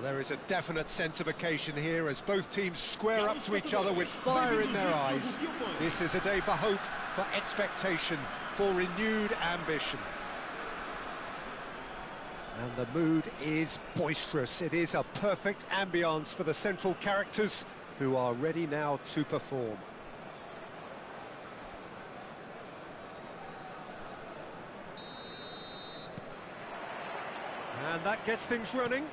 There is a definite sense of occasion here as both teams square up to each other with fire in their eyes. This is a day for hope, for expectation, for renewed ambition. And the mood is boisterous. It is a perfect ambience for the central characters who are ready now to perform. And that gets things running.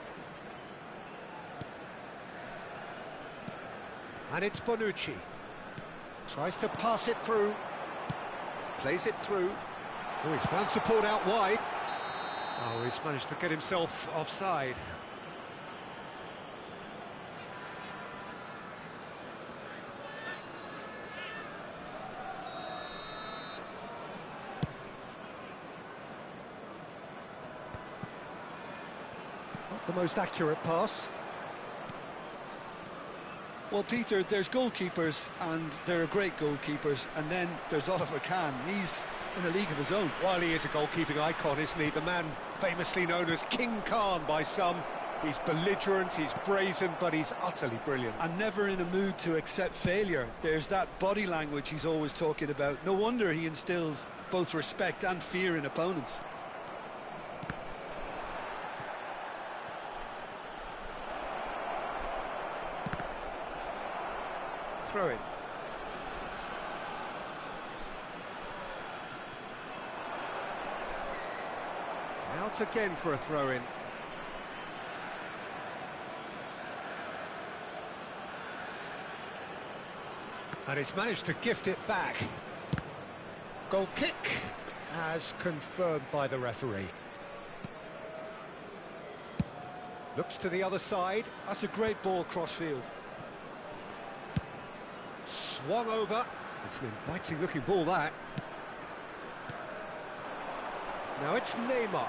And it's Bonucci. Tries to pass it through. Plays it through. Oh, he's found support out wide. Oh, he's managed to get himself offside. Not the most accurate pass. Well, Peter, there's goalkeepers, and there are great goalkeepers, and then there's Oliver Kahn. He's in a league of his own. While he is a goalkeeping icon, isn't he? The man famously known as King Khan by some. He's belligerent, he's brazen, but he's utterly brilliant. And never in a mood to accept failure. There's that body language he's always talking about. No wonder he instills both respect and fear in opponents. Throw it. Out again for a throw-in. And he's managed to gift it back. Goal kick, as confirmed by the referee. Looks to the other side. That's a great ball cross-field. Swung over. It's an inviting looking ball, that. Now it's Neymar.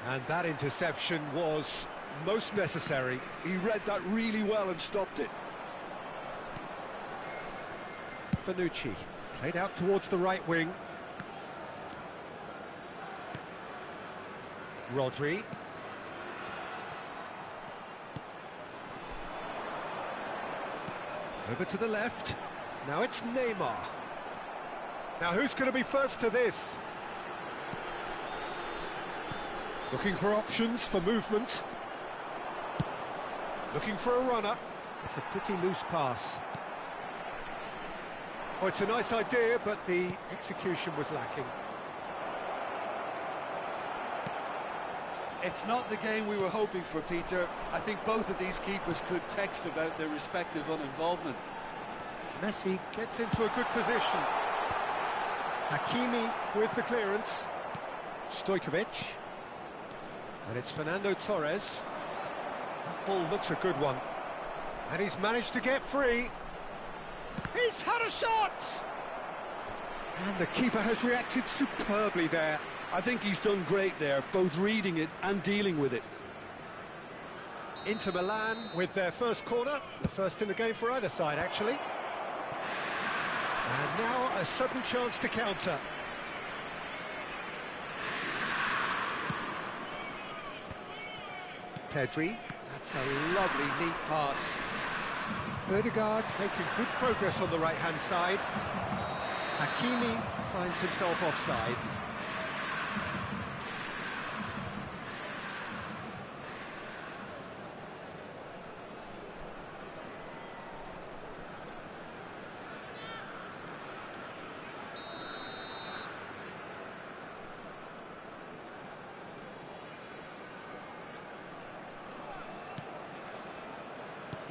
And that interception was most necessary. He read that really well and stopped it. Bonucci played out towards the right wing. Rodri. Over to the left. Now it's Neymar. Now who's going to be first to this? Looking for options for movement. Looking for a runner. It's a pretty loose pass. Oh, it's a nice idea, but the execution was lacking. It's not the game we were hoping for, Peter. I think both of these keepers could text about their respective uninvolvement. Messi gets into a good position. Hakimi with the clearance. Stojkovic. And it's Fernando Torres. That ball looks a good one. And he's managed to get free. He's had a shot! And the keeper has reacted superbly there. I think he's done great there, both reading it and dealing with it. Inter Milan with their first corner, the first in the game for either side, actually. And now a sudden chance to counter. Pedri, that's a lovely, neat pass. Ødegaard making good progress on the right-hand side. Hakimi finds himself offside.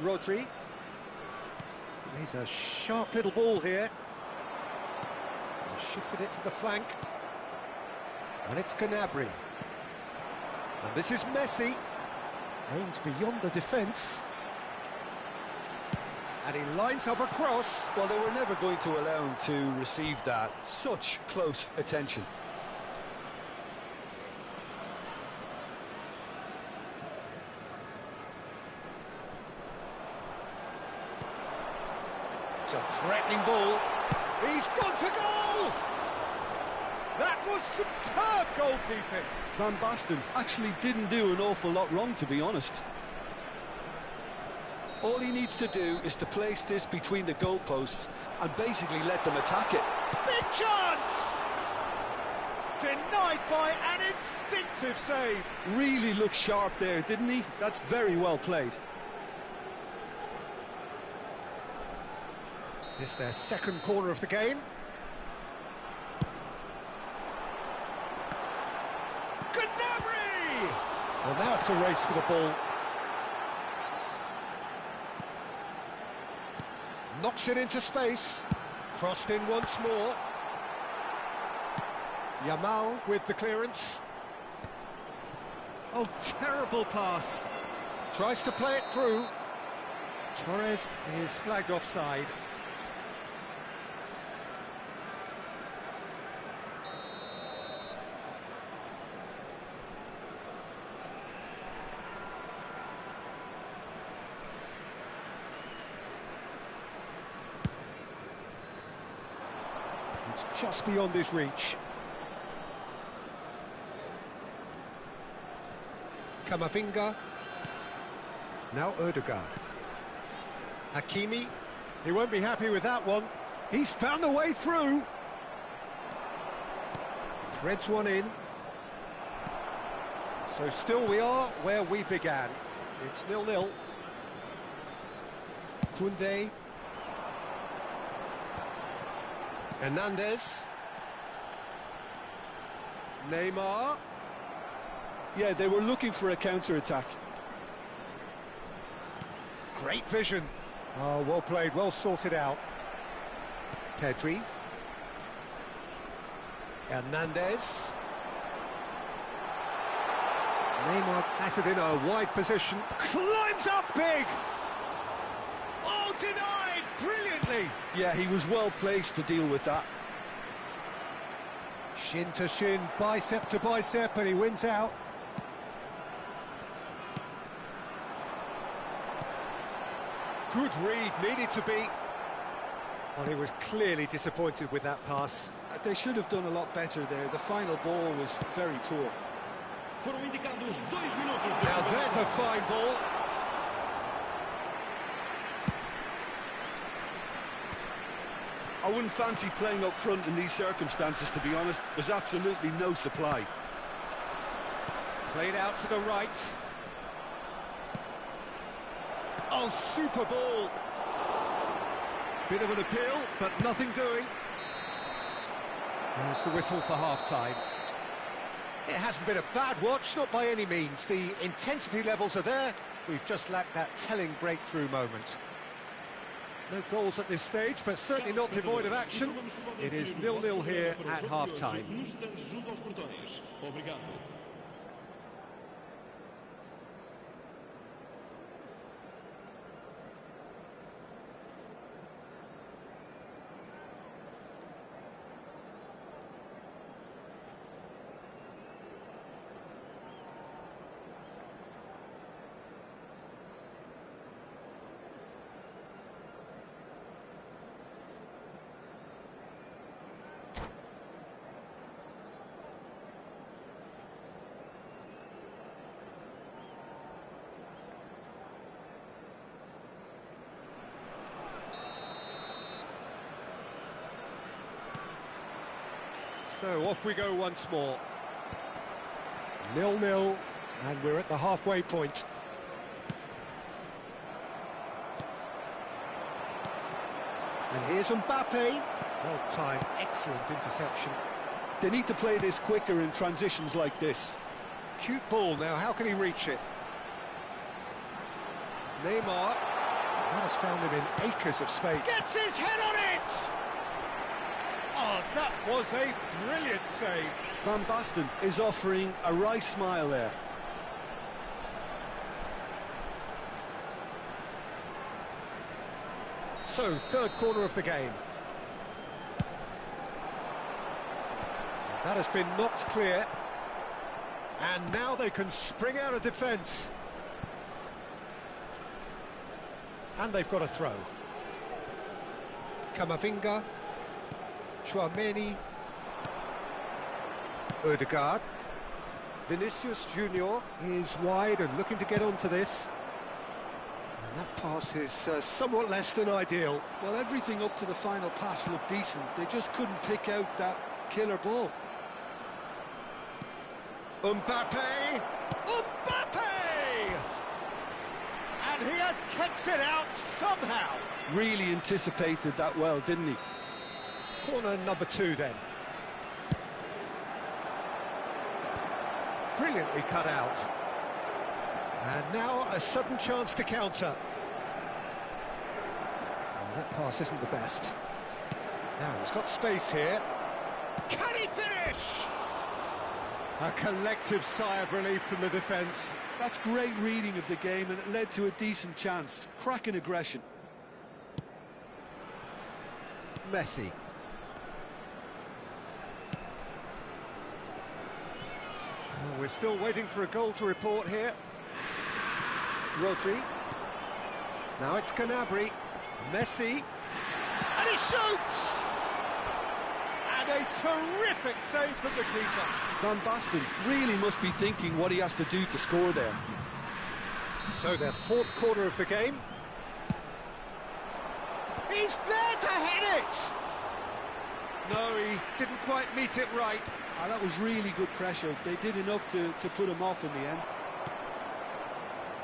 Rodri. He's a sharp little ball here. He shifted it to the flank. And it's Gnabry. And this is Messi. Aims beyond the defence. And he lines up a cross. Well, they were never going to allow him to receive that. Such close attention. It's a threatening ball. He's gone for goal! That was superb goalkeeping. Van Basten actually didn't do an awful lot wrong, to be honest. All he needs to do is to place this between the goalposts and basically let them attack it. Big chance! Denied by an instinctive save. Really looked sharp there, didn't he? That's very well played. It's their second corner of the game. Gnabry! Well, now it's a race for the ball. Knocks it into space. Crossed in once more. Yamal with the clearance. Oh, terrible pass. Tries to play it through. Torres is flagged offside. It's just beyond his reach. Camavinga. Now Ødegaard. Hakimi. He won't be happy with that one. He's found a way through. Threads one in. So still we are where we began. It's 0-0. Koundé. Hernandez. Neymar. Yeah, they were looking for a counter-attack. Great vision. Oh, well played, well sorted out. Pedri. Hernandez. Neymar has it in a wide position. Climbs up big! Oh, denied! Brilliantly! Yeah, he was well placed to deal with that. Shin to shin, bicep to bicep, and he wins out. Good read, needed to be. Well, he was clearly disappointed with that pass. They should have done a lot better there. The final ball was very poor. Now there's a fine ball. I wouldn't fancy playing up front in these circumstances, to be honest. There's absolutely no supply. Played out to the right. Oh, super ball. Bit of an appeal, but nothing doing. There's the whistle for half-time. It hasn't been a bad watch, not by any means. The intensity levels are there. We've just lacked that telling breakthrough moment. No goals at this stage, but certainly not devoid of action. It is 0-0 here at half-time. So off we go once more. 0-0, and we're at the halfway point. And here's Mbappe. Well timed, excellent interception. They need to play this quicker in transitions like this. Cute ball now, how can he reach it? Neymar. That has found him in acres of space. Gets his head on it! Oh, that was a brilliant save. Van Basten is offering a wry smile there. So, third corner of the game. That has been knocked clear. And now they can spring out of defence. And they've got a throw. Camavinga. Chouameni. Ødegaard. Vinicius Junior is wide and looking to get onto this. And that pass is somewhat less than ideal. Well, everything up to the final pass looked decent. They just couldn't pick out that killer ball. Mbappe! Mbappe! And he has kept it out somehow. Really anticipated that well, didn't he? Corner number 2 then. Brilliantly cut out. And now a sudden chance to counter. Oh, that pass isn't the best. Now he's got space here. Can he finish? A collective sigh of relief from the defence. That's great reading of the game, and it led to a decent chance. Cracking aggression. Messi. Oh, we're still waiting for a goal to report here. Rodri. Now it's Gnabry. Messi. And he shoots! And a terrific save from the keeper. Van Basten really must be thinking what he has to do to score there. So their 4th corner of the game. He's there to hit it! No, he didn't quite meet it right. That was really good pressure. They did enough to put him off in the end.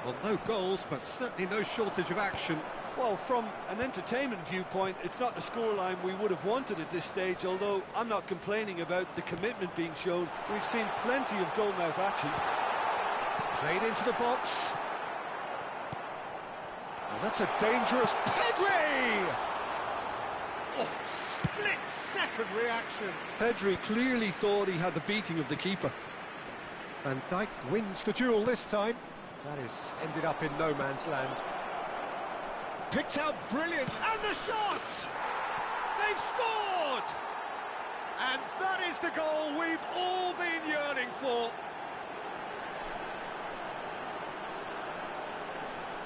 Well, no goals, but certainly no shortage of action. Well, from an entertainment viewpoint, it's not the scoreline we would have wanted at this stage, although I'm not complaining about the commitment being shown. We've seen plenty of goal-mouth action. Played into the box. And that's a dangerous Pedri! Oh, split-second reaction. Pedri clearly thought he had the beating of the keeper. Van Dijk wins the duel this time. That has ended up in no man's land. Picked out brilliant, and the shot! They've scored! And that is the goal we've all been yearning for.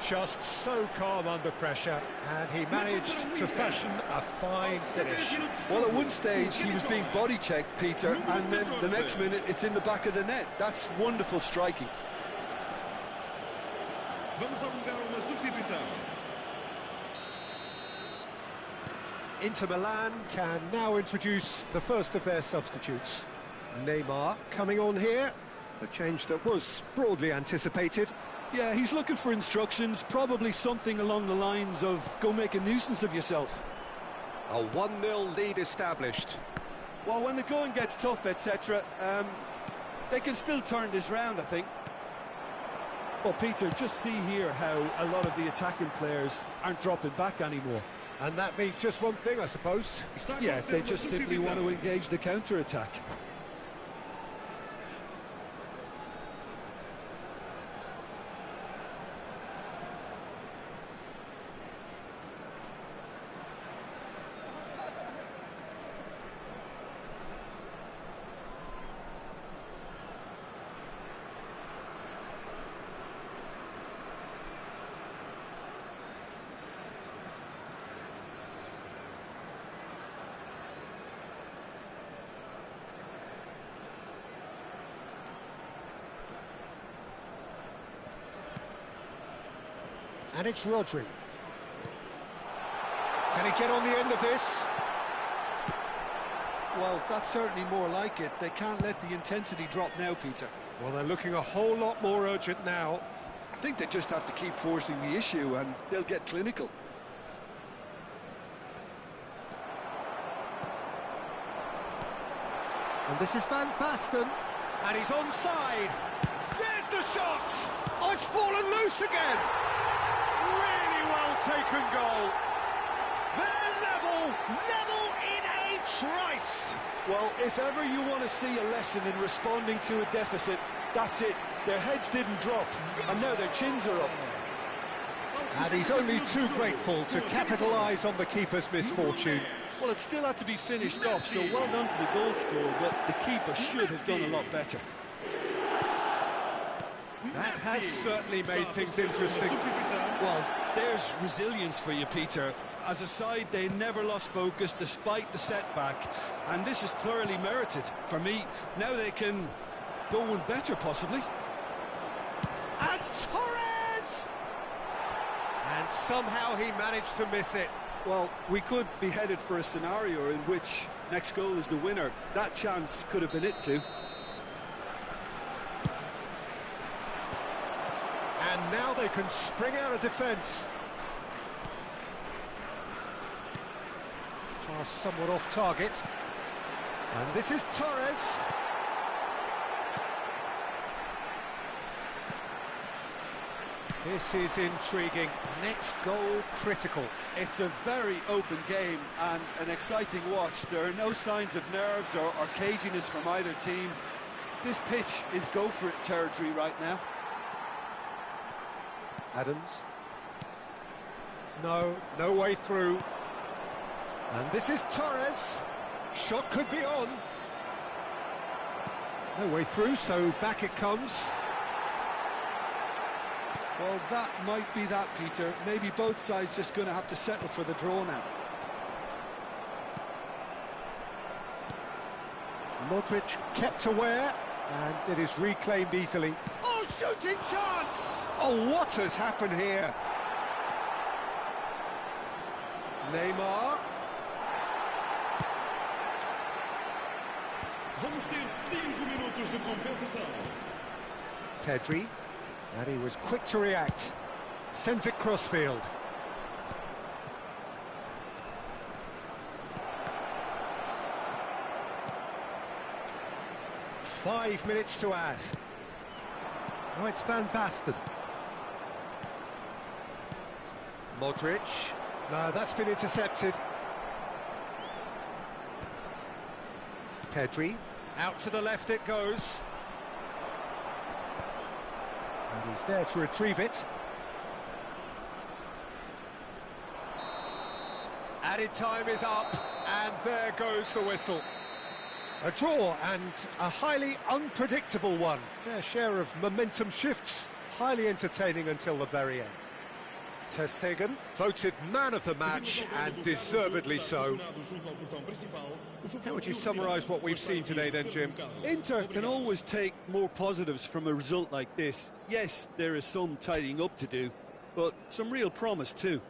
Just so calm under pressure, and he managed to fashion a fine finish. Well, at one stage he was being body checked, Peter, and then the next minute it's in the back of the net. That's wonderful striking. Inter Milan can now introduce the first of their substitutes. Neymar coming on here, a change that was broadly anticipated. Yeah, he's looking for instructions, probably something along the lines of go make a nuisance of yourself. A 1-0 lead established. Well, when the going gets tough, etc., they can still turn this round, I think. Well, Peter, just see here how a lot of the attacking players aren't dropping back anymore. And that means just one thing, I suppose. Yeah, they just simply want to engage the counter-attack. And it's Rodri. Can he get on the end of this? Well, that's certainly more like it. They can't let the intensity drop now, Peter. Well, they're looking a whole lot more urgent now. I think they just have to keep forcing the issue and they'll get clinical. And this is Van Basten. And he's onside. There's the shot! Oh, it's fallen loose again! Really well taken goal. They're level in a trice. Well, if ever you want to see a lesson in responding to a deficit, that's it. Their heads didn't drop, and now their chins are up. And he's only too grateful to capitalise on the keeper's misfortune. Well, it still had to be finished off, so well done to the goal scorer, but the keeper should have done a lot better. That has certainly made things interesting. Well, there's resilience for you, Peter. as a side, they never lost focus despite the setback, and this is thoroughly merited for me. Now they can go one better, possibly. And Torres! And somehow he managed to miss it. Well, we could be headed for a scenario in which next goal is the winner. That chance could have been it too. And now they can spring out of defence. Pass somewhat off target. And this is Torres. This is intriguing. Next goal critical. It's a very open game and an exciting watch. There are no signs of nerves or caginess from either team. This pitch is go-for-it territory right now. Adams. No way through. And this is Torres. Shot could be on. No way through, so back it comes. Well, that might be that, Peter. Maybe both sides just going to have to settle for the draw now. Modric kept aware, and it is reclaimed easily. Oh, shooting chance! Oh, what has happened here? Neymar. Vamos ter 5 minutos de compensação. Pedri, and he was quick to react. Sends it crossfield. Five minutes to add. Oh, it's Van Basten. Modric. No, that's been intercepted. Pedri. Out to the left it goes. And he's there to retrieve it. Added time is up, and there goes the whistle. A draw, and a highly unpredictable one. Fair share of momentum shifts, highly entertaining until the very end. Ter Stegen, voted man of the match, and deservedly so. How would you summarise what we've seen today then, Jim? Inter can always take more positives from a result like this. Yes, there is some tidying up to do, but some real promise too.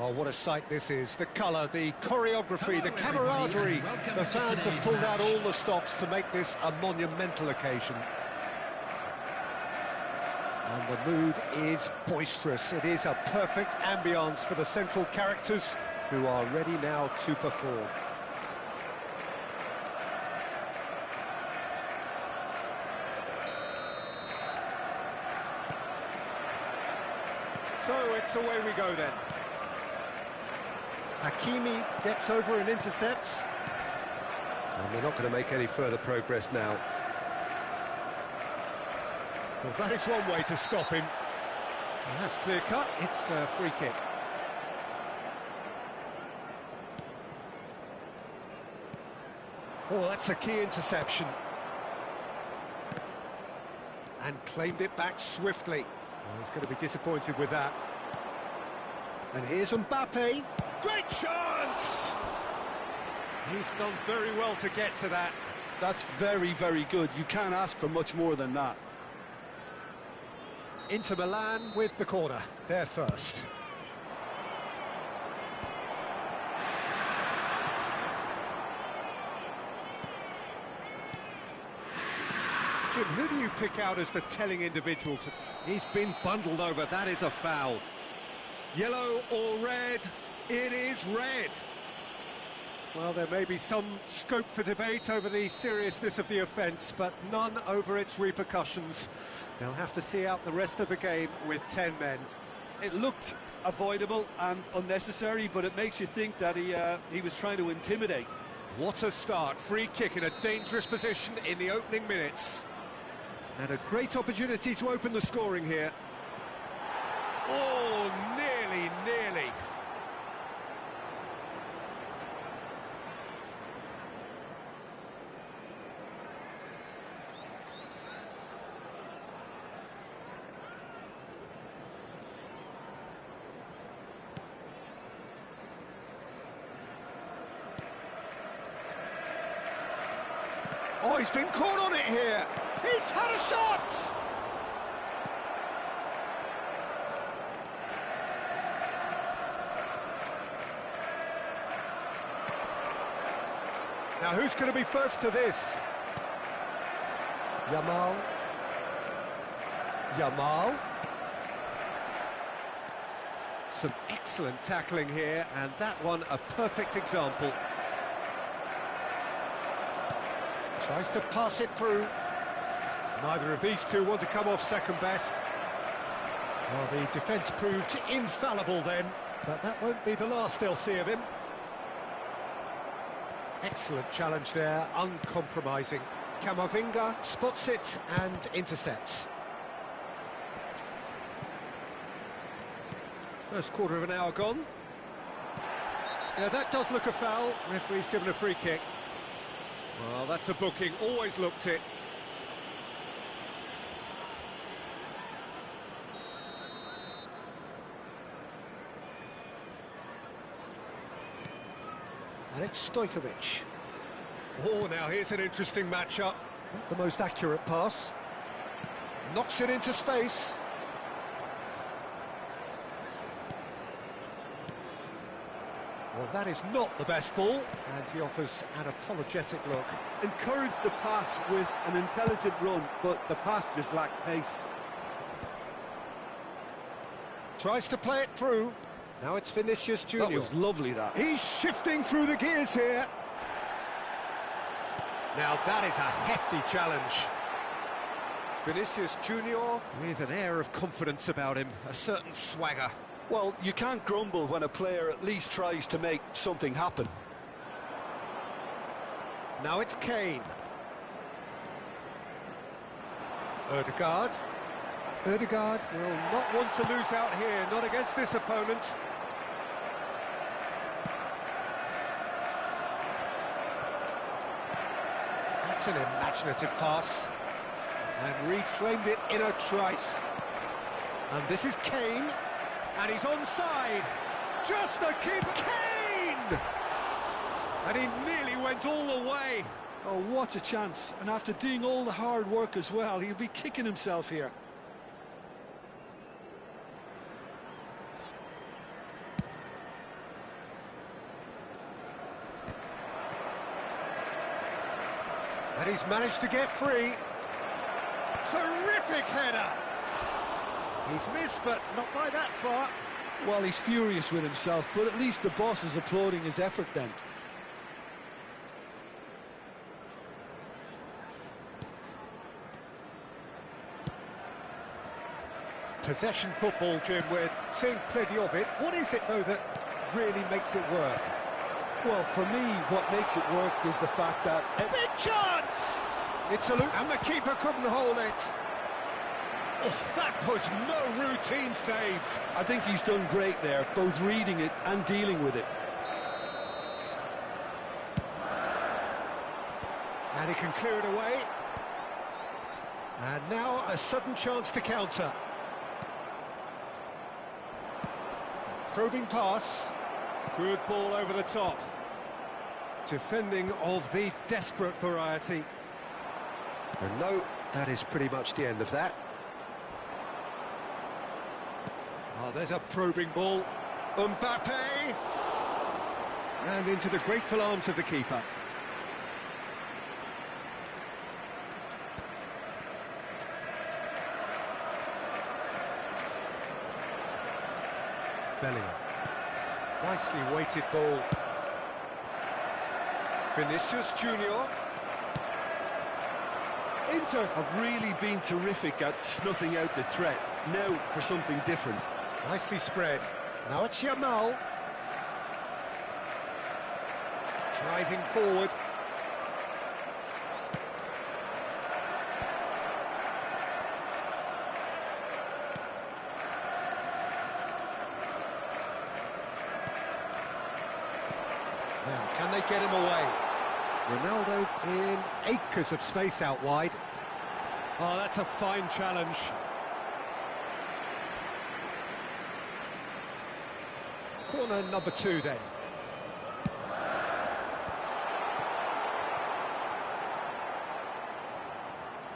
Oh, what a sight this is. The colour, the choreography, the camaraderie. The fans have pulled out all the stops to make this a monumental occasion. And the mood is boisterous. It is a perfect ambience for the central characters who are ready now to perform. So it's away we go then. Hakimi gets over and intercepts. And they're not going to make any further progress now. Well, that is one way to stop him. And that's clear cut. It's a free kick. Oh, that's a key interception. And claimed it back swiftly. Oh, he's going to be disappointed with that. And here's Mbappe. Great chance! He's done very well to get to that. That's very, very good. You can't ask for much more than that. Inter Milan with the corner. They're first. Jim, who do you pick out as the telling individual? He's been bundled over. That is a foul. Yellow or red? It is red. Well, there may be some scope for debate over the seriousness of the offence, but none over its repercussions. They'll have to see out the rest of the game with 10 men. It looked avoidable and unnecessary, but it makes you think that he was trying to intimidate. What a start. Free kick in a dangerous position in the opening minutes. And a great opportunity to open the scoring here. Oh, nearly. Oh, he's been caught on it here. He's had a shot. Now, who's going to be first to this? Yamal. Some excellent tackling here, and that one a perfect example. Tries to pass it through. Neither of these two want to come off second best. Well, the defence proved infallible then, but that won't be the last they'll see of him. Excellent challenge there, uncompromising. Camavinga spots it and intercepts. First quarter of an hour gone. Yeah, that does look a foul. Referee's given a free kick. Well, that's a booking, always looked it. And it's Stojkovic. Oh, now here's an interesting matchup. Not the most accurate pass. Knocks it into space. Well, that is not the best ball, and he offers an apologetic look. Encouraged the pass with an intelligent run, but the pass just lacked pace. Tries to play it through. Now it's Vinicius Junior. That was lovely, that. He's shifting through the gears here. Now that is a hefty challenge. Vinicius Junior with an air of confidence about him, a certain swagger. Well, you can't grumble when a player at least tries to make something happen. Now it's Kane. Ødegaard. Ødegaard will not want to lose out here, not against this opponent. That's an imaginative pass. And reclaimed it in a trice. And this is Kane. And he's onside. Just the keeper. Kane! And he nearly went all the way. Oh, what a chance. And after doing all the hard work as well, he'll be kicking himself here. And he's managed to get free. Terrific header! He's missed, but not by that far. Well, he's furious with himself, but at least the boss is applauding his effort then. Possession football, Jim, we're seeing plenty of it. What is it, though, that really makes it work? Well, for me, what makes it work is the fact that... Big chance! It's a loop, and the keeper couldn't hold it. Oh, that was no routine save. I think he's done great there, both reading it and dealing with it. And he can clear it away. And now a sudden chance to counter. Probing pass. Good ball over the top. Defending of the desperate variety. And no, that is pretty much the end of that. Oh, there's a probing ball. Mbappe! And into the grateful arms of the keeper. Bellingham. Nicely weighted ball. Vinicius Junior. Inter have really been terrific at snuffing out the threat. Now for something different. Nicely spread. Now it's Yamal. Driving forward. Now, can they get him away? Ronaldo in acres of space out wide. Oh, that's a fine challenge. Corner number 2 then.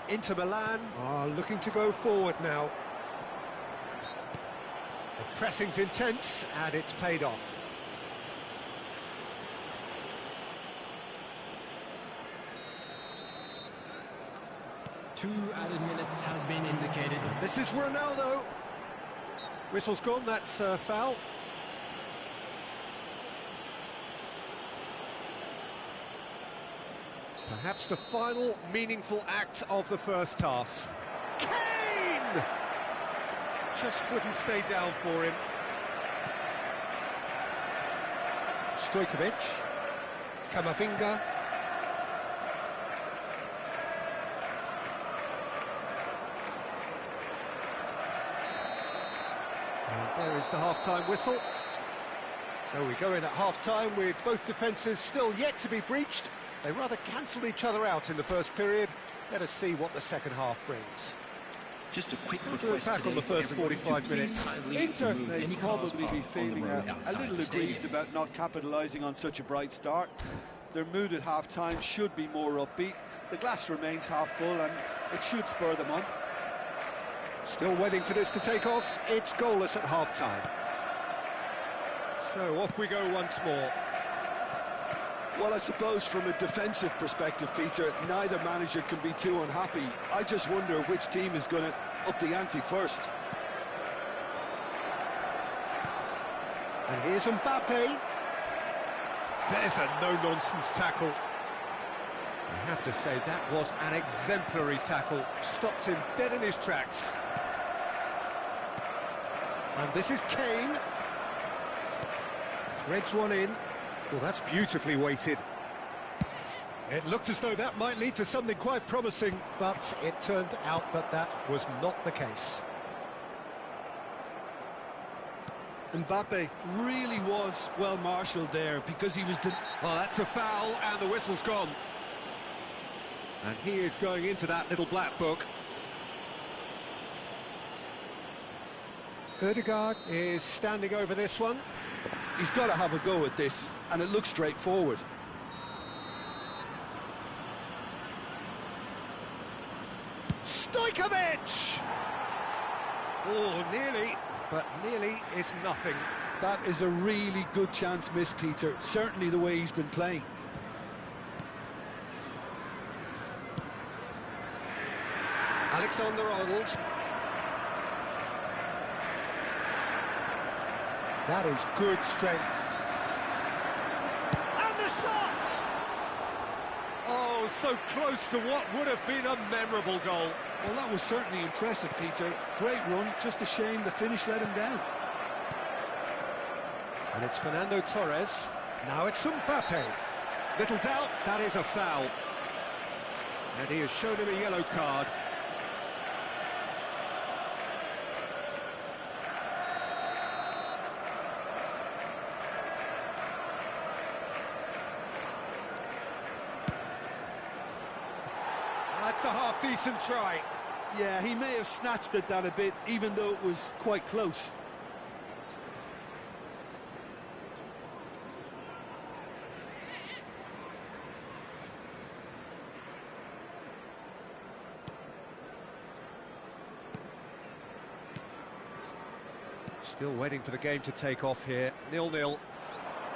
Inter Milan are looking to go forward now. The pressing's intense and it's paid off. Two added minutes has been indicated. This is Ronaldo. Whistle's gone, that's foul. Perhaps the final meaningful act of the first half. Kane! Just wouldn't stay down for him. Stojkovic. Camavinga. And there is the half-time whistle. So we go in at half-time with both defences still yet to be breached. They rather cancelled each other out in the first period. Let us see what the second half brings. Just a quick request back on the first 45 minutes. Inter may probably be feeling a little aggrieved about not capitalising on such a bright start. Their mood at half-time should be more upbeat. The glass remains half full and it should spur them on. Still waiting for this to take off. It's goalless at half-time. So off we go once more. Well, I suppose from a defensive perspective, Peter, neither manager can be too unhappy. I just wonder which team is going to up the ante first. And here's Mbappe. There's a no-nonsense tackle. I have to say, that was an exemplary tackle. Stopped him dead in his tracks. And this is Kane. Threads one in. Well, that's beautifully weighted. It looked as though that might lead to something quite promising, but it turned out that that was not the case. Mbappe really was well marshalled there because he was... Oh, that's a foul, and the whistle's gone. And he is going into that little black book. Ødegaard is standing over this one. He's got to have a go at this, and it looks straightforward. Stojkovic! Oh, nearly, but nearly is nothing. That is a really good chance miss, Peter. Certainly the way he's been playing. Alexander-Arnold. That is good strength. And the shot! Oh, so close to what would have been a memorable goal. Well, that was certainly impressive, Peter. Great run, just a shame the finish let him down. And it's Fernando Torres. Now it's Mbappe. Little doubt, that is a foul. And he has shown him a yellow card. That's a half-decent try. Yeah, he may have snatched at that a bit, even though it was quite close. Still waiting for the game to take off here. 0-0.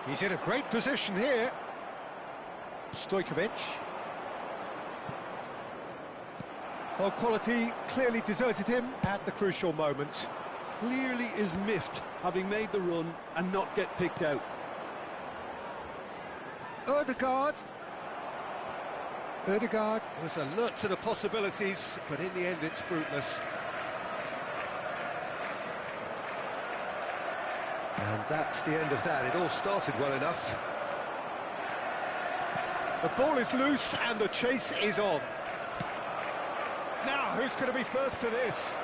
He's in a great position here. Stojkovic. Well, quality clearly deserted him at the crucial moment. Clearly is miffed, having made the run and not get picked out. Ødegaard was alert to the possibilities, but in the end it's fruitless. And that's the end of that. It all started well enough. The ball is loose and the chase is on. Now, who's going to be first to this?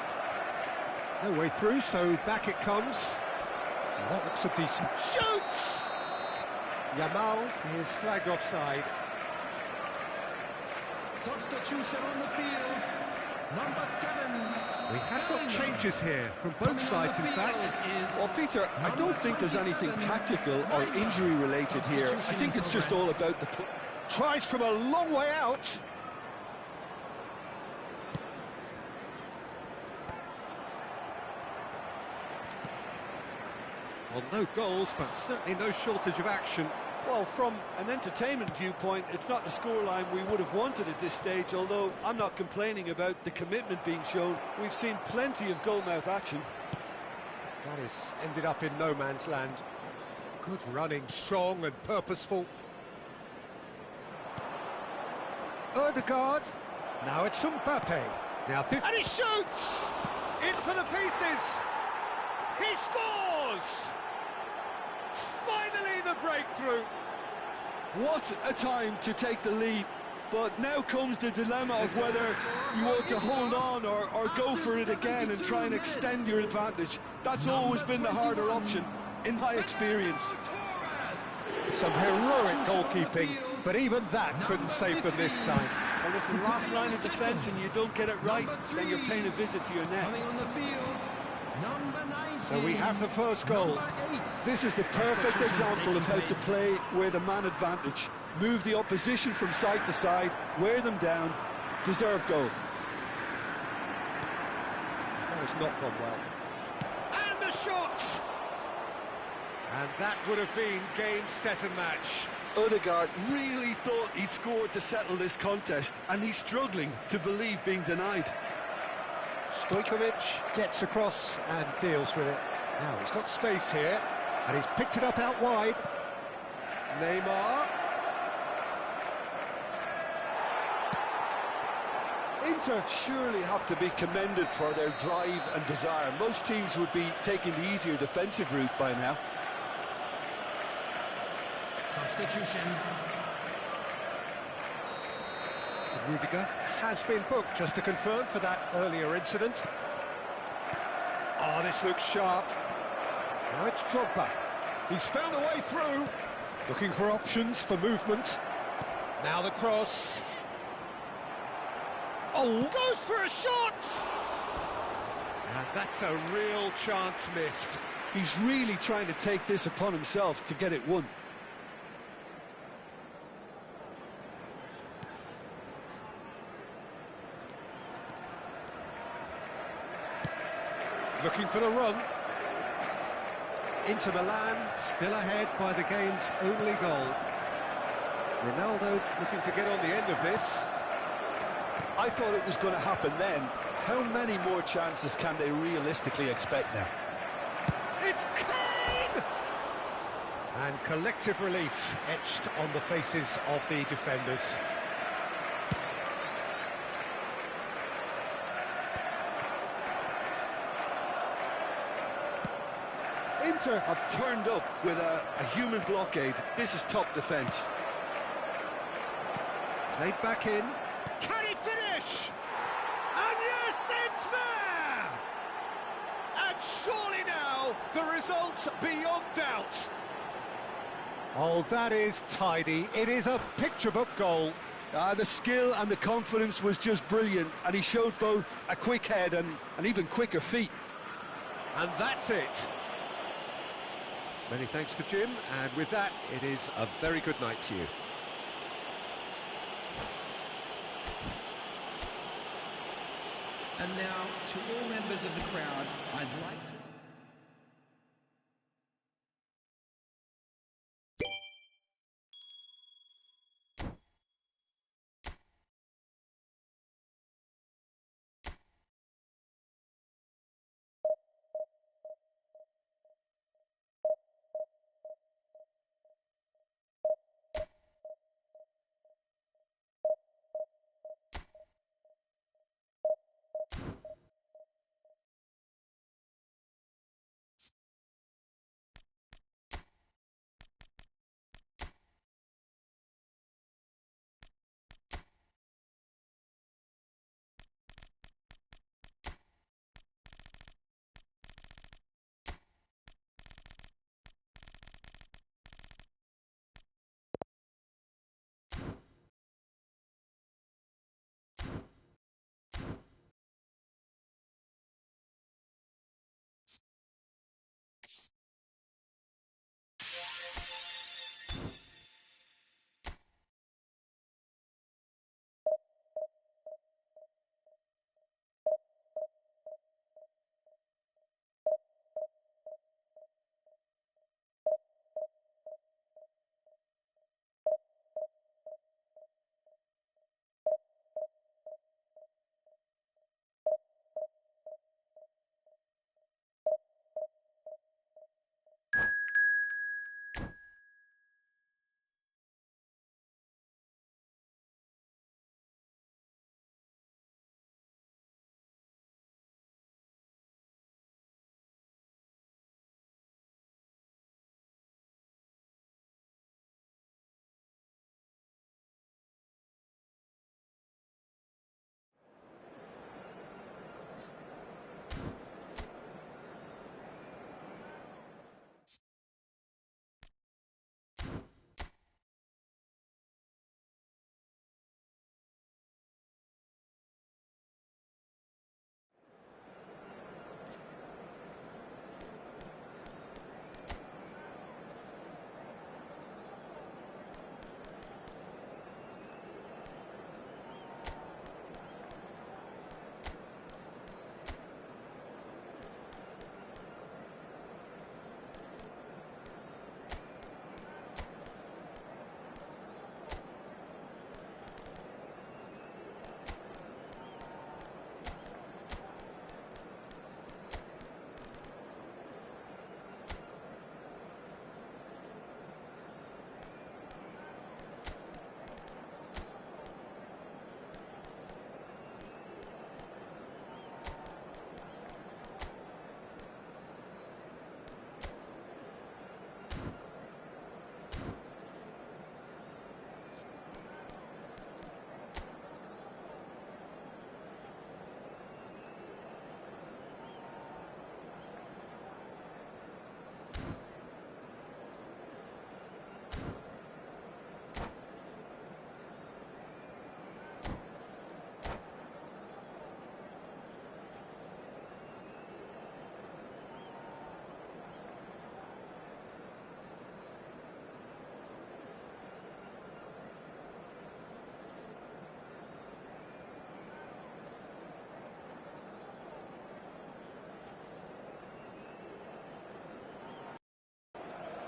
No way through, so back it comes. Now that looks a decent shoots! Yamal is flagged offside. Substitution on the field. Number 7. We have got changes here from both sides, in fact. Well, Peter, I don't think there's anything tactical or injury-related here. I think it's just all about the... Tries from a long way out. Well, no goals, but certainly no shortage of action. Well, from an entertainment viewpoint, it's not the scoreline we would have wanted at this stage, although I'm not complaining about the commitment being shown. We've seen plenty of goal-mouth action. That has ended up in no man's land. Good running, strong and purposeful. Ødegaard. Now it's Mbappe. Now and he shoots! In for the pieces! He scores! Finally the breakthrough! What a time to take the lead. But now comes the dilemma of whether you want to hold on or go for it again and try and extend your advantage. That's always been the harder option, in my experience. Some heroic goalkeeping, but even that couldn't save them this time. Well, listen, last line of defence and you don't get it right, then you're paying a visit to your net. Coming on the field. Number 19. So we have the first goal. This is the perfect example of how to play with a man advantage. Move the opposition from side to side, wear them down, deserve goal. That has not gone well. And the shot! And that would have been game, set and match. Ødegaard really thought he'd scored to settle this contest, and he's struggling to believe being denied. Stojkovic gets across and deals with it. Now he's got space here, and he's picked it up out wide. Neymar. Inter surely have to be commended for their drive and desire. Most teams would be taking the easier defensive route by now. Substitution. Rudiger has been booked, just to confirm, for that earlier incident. Oh, this looks sharp. Now it's Drogba. He's found a way through. Looking for options for movement. Now the cross. Oh, goes for a shot! And that's a real chance missed. He's really trying to take this upon himself to get it won. Looking for the run. Inter Milan still ahead by the game's only goal. Ronaldo looking to get on the end of this. I thought it was going to happen then. How many more chances can they realistically expect now? It's Kane! And collective relief etched on the faces of the defenders. Inter have turned up with a human blockade. This is top defence. Played back in. Can he finish? And yes, it's there! And surely now, the result's beyond doubt. Oh, that is tidy. It is a picture-book goal. The skill and the confidence was just brilliant, and he showed both a quick head and even quicker feet. And that's it. Many thanks to Jim, and with that, it is a very good night to you. And now, to all members of the crowd, I'd like to...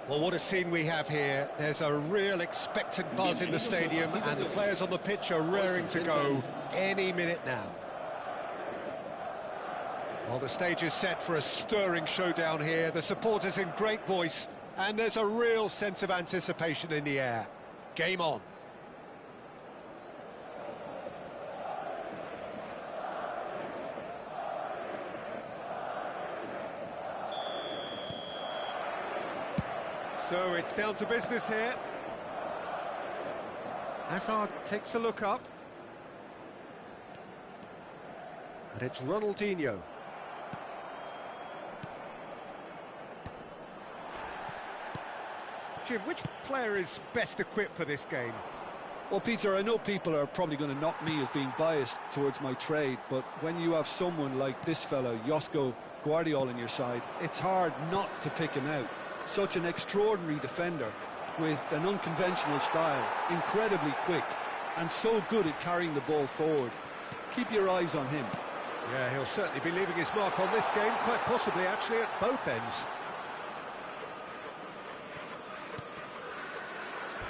Well, what a scene we have here. There's a real expectant buzz in the stadium, and the players on the pitch are raring to go any minute now. Well, the stage is set for a stirring showdown here. The supporters in great voice, and there's a real sense of anticipation in the air. Game on. So it's down to business here. Hazard takes a look up. And it's Ronaldinho. Jim, which player is best equipped for this game? Well, Peter, I know people are probably going to knock me as being biased towards my trade, but when you have someone like this fellow, Josko Guardiola, on your side, it's hard not to pick him out. Such an extraordinary defender with an unconventional style, incredibly quick, and so good at carrying the ball forward. Keep your eyes on him. Yeah, he'll certainly be leaving his mark on this game, quite possibly actually at both ends.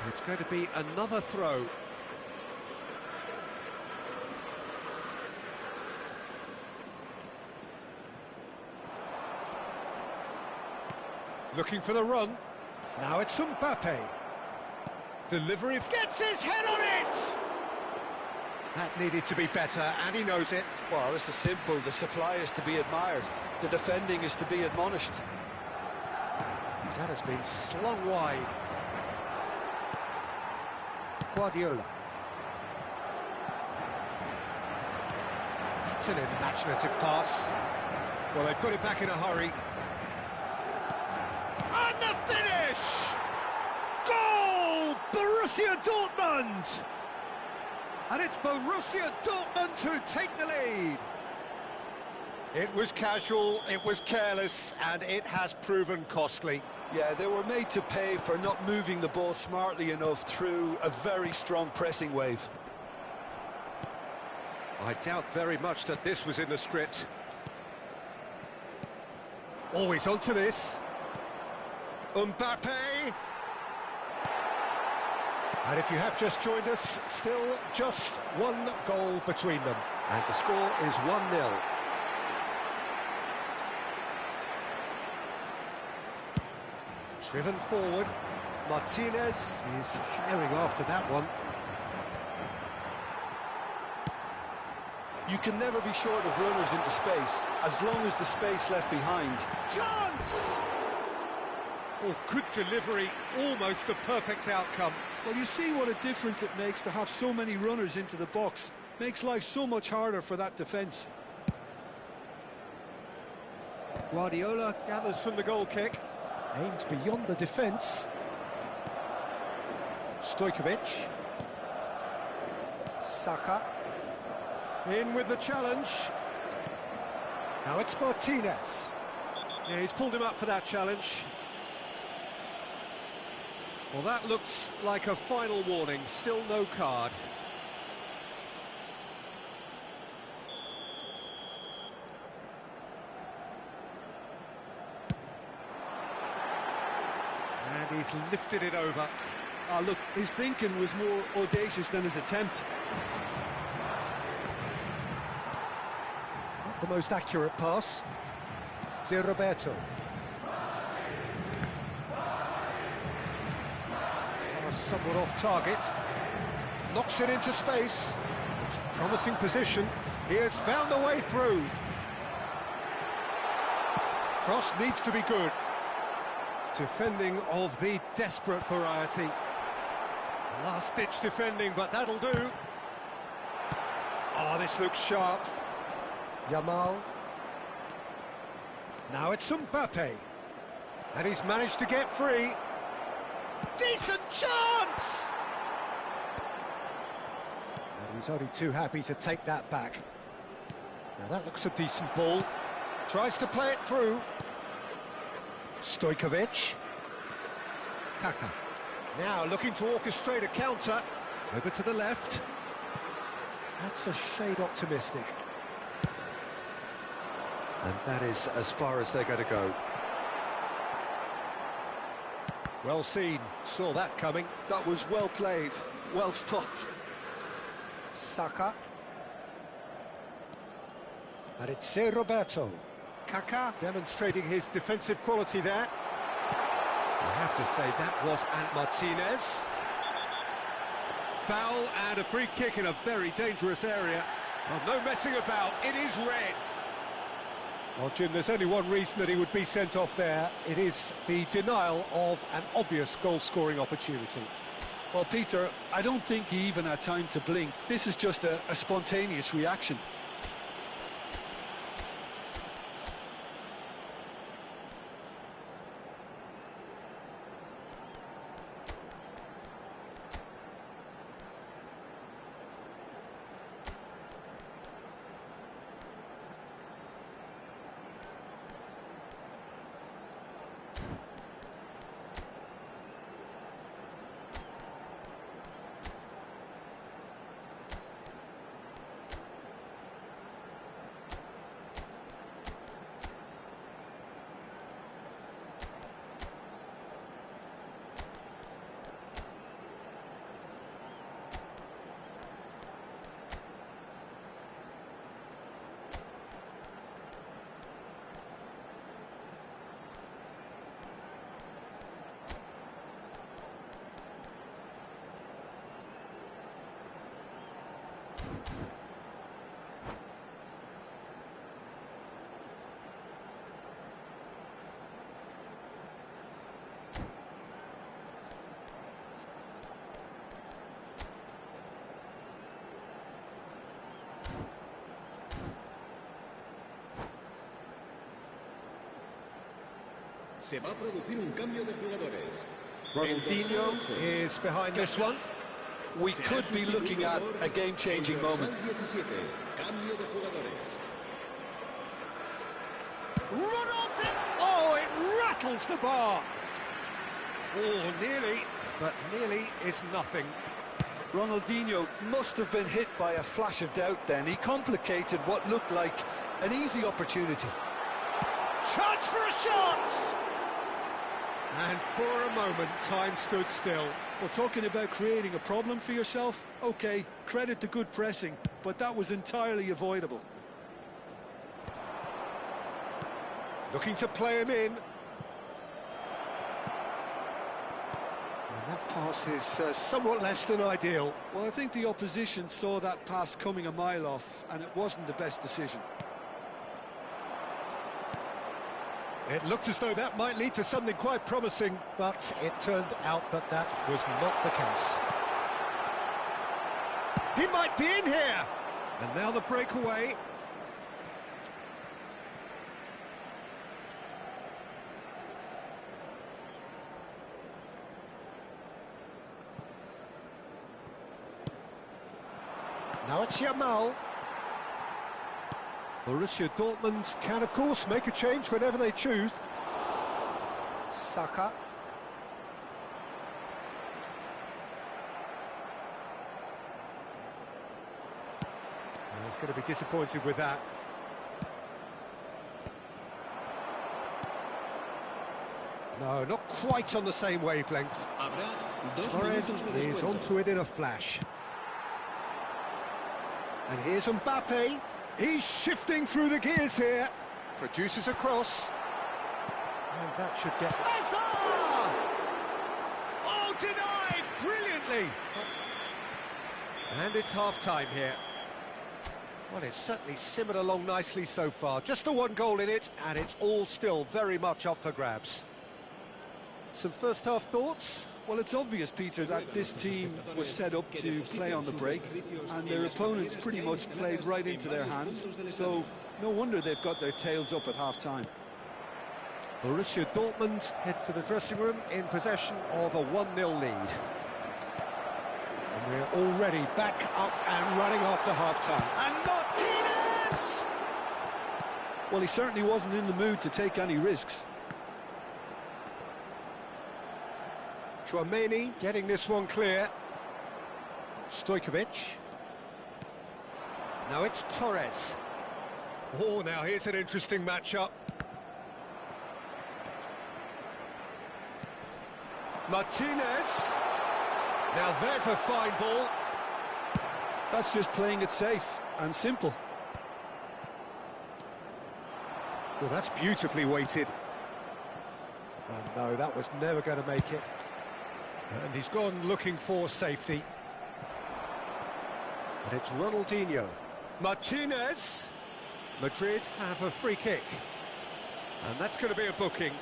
It's going to be another throw. Looking for the run. Now it's Mbappe. Delivery gets his head on it! That needed to be better, and he knows it. Well, this is simple. The supply is to be admired. The defending is to be admonished. That has been slung wide. Guardiola. That's an imaginative pass. Well, they've got it back in a hurry. And the finish! Goal! Borussia Dortmund! And it's Borussia Dortmund who take the lead. It was casual, it was careless, and it has proven costly. Yeah, they were made to pay for not moving the ball smartly enough through a very strong pressing wave. I doubt very much that this was in the script. Always onto this. Mbappe! And if you have just joined us, still just one goal between them. And the score is 1-0. Driven forward. Martinez is herring after that one. You can never be short of runners into space, as long as the space left behind. Chance! Oh, good delivery, almost the perfect outcome. Well, you see what a difference it makes to have so many runners into the box. Makes life so much harder for that defence. Guardiola gathers from the goal kick. Aimed beyond the defence. Stojkovic. Saka. In with the challenge. Now it's Martinez. Yeah, he's pulled him up for that challenge. Well, that looks like a final warning. Still no card. And he's lifted it over. Ah, look, his thinking was more audacious than his attempt. Not the most accurate pass. Zé Roberto. Somewhat off target. Knocks it into space. It's a promising position. He has found a way through. Cross needs to be good. Defending of the desperate variety. Last-ditch defending, but that'll do. Oh, this looks sharp. Yamal. Now it's Mbappe. And he's managed to get free. Decent chance! And he's only too happy to take that back. Now that looks a decent ball. Tries to play it through. Stojkovic. Kaka. Now looking to orchestrate a counter. Over to the left. That's a shade optimistic. And that is as far as they're going to go. Well seen, saw that coming. That was well played, well stopped. Saka. And it's Roberto. Kaká demonstrating his defensive quality there. I have to say that was Ant Martinez. Foul and a free kick in a very dangerous area. Well, no messing about, it is red. Well, Jim, there's only one reason that he would be sent off there. It is the denial of an obvious goal-scoring opportunity. Well, Peter, I don't think he even had time to blink. This is just a spontaneous reaction. Se va a producir un cambio de jugadores. Ronaldinho is behind this one. We could be looking at a game-changing moment. Cambio de jugadores. Ronaldinho! Oh, it rattles the bar. Oh, nearly, but nearly is nothing. Ronaldinho must have been hit by a flash of doubt then. He complicated what looked like an easy opportunity. Chance for a shot! And for a moment, time stood still. Well, talking about creating a problem for yourself, OK, credit to good pressing, but that was entirely avoidable. Looking to play him in. And that pass is somewhat less than ideal. Well, I think the opposition saw that pass coming a mile off, and it wasn't the best decision. It looked as though that might lead to something quite promising, but it turned out that that was not the case. He might be in here! And now the breakaway. Now it's Yamal. Borussia Dortmund can, of course, make a change whenever they choose. Saka. And he's going to be disappointed with that. No, not quite on the same wavelength. Torres is onto it in a flash. And here's Mbappe. He's shifting through the gears here. Produces a cross. And that should get... Hazard! Oh, denied! Brilliantly! And it's half-time here. Well, it's certainly simmered along nicely so far. Just the one goal in it, and it's all still very much up for grabs. Some first-half thoughts? Well, it's obvious, Peter, that this team was set up to play on the break, and their opponents pretty much played right into their hands, so no wonder they've got their tails up at half-time. Borussia Dortmund head for the dressing room in possession of a 1-0 lead. And we're already back up and running after half-time. And Martinez! Well, he certainly wasn't in the mood to take any risks. Chouameni getting this one clear. Stojkovic. Now it's Torres. Oh, now here's an interesting matchup. Martinez. Now there's a fine ball. That's just playing it safe and simple. Well, that's beautifully weighted. And no, that was never going to make it. And he's gone looking for safety. And it's Ronaldinho. Martinez. Madrid have a free kick. And that's going to be a booking.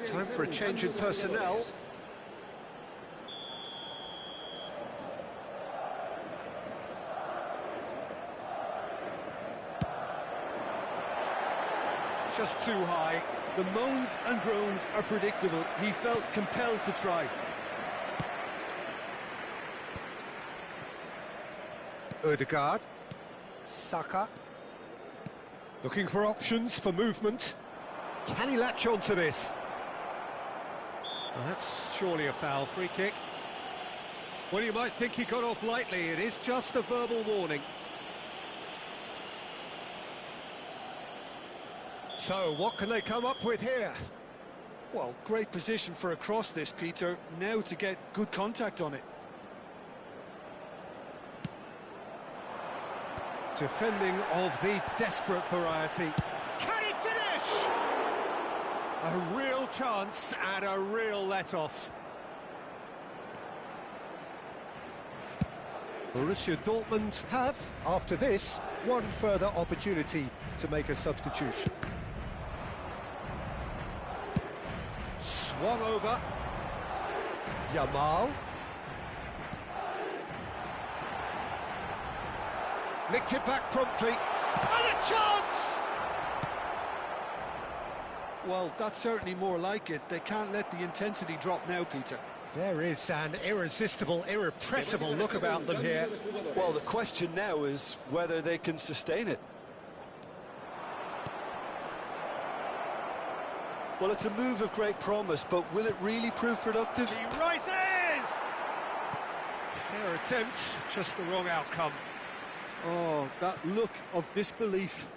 Time for a change in personnel. Just too high. The moans and groans are predictable. He felt compelled to try. Ødegaard. Saka. Looking for options for movement. Can he latch on to this? Well, that's surely a foul. Free kick. Well, you might think he got off lightly. It is just a verbal warning. So, what can they come up with here? Well, great position for a cross this, Peter. Now to get good contact on it. Defending of the desperate variety. Can he finish? A real chance and a real let-off. Borussia Dortmund have, after this, one further opportunity to make a substitution. Swung over. Yamal. Nicked it back promptly. And a chance! Well, that's certainly more like it. They can't let the intensity drop now, Peter. There is an irresistible, irrepressible look about them here. Well, the question now is whether they can sustain it. Well, it's a move of great promise, but will it really prove productive? He rises! Fair attempt, just the wrong outcome. Oh, that look of disbelief.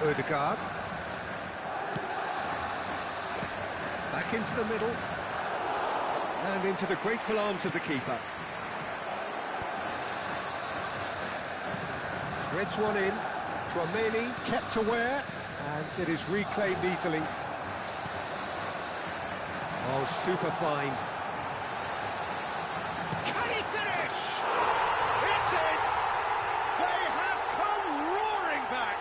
Ødegaard. Back into the middle. And into the grateful arms of the keeper. Threads one in. Tchouaméni kept aware. And it is reclaimed easily. Oh, super find. Can he finish? It's in! They have come roaring back!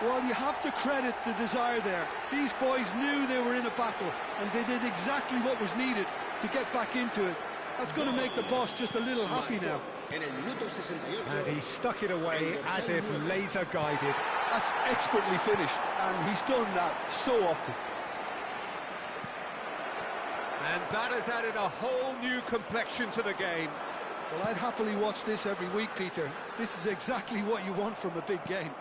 Well, you have to credit the desire there. These boys knew they were in a battle, and they did exactly what was needed to get back into it. That's going to make the boss just a little happy now. And he stuck it away as if laser guided. That's expertly finished, and he's done that so often. And that has added a whole new complexion to the game. Well, I'd happily watch this every week, Peter. This is exactly what you want from a big game.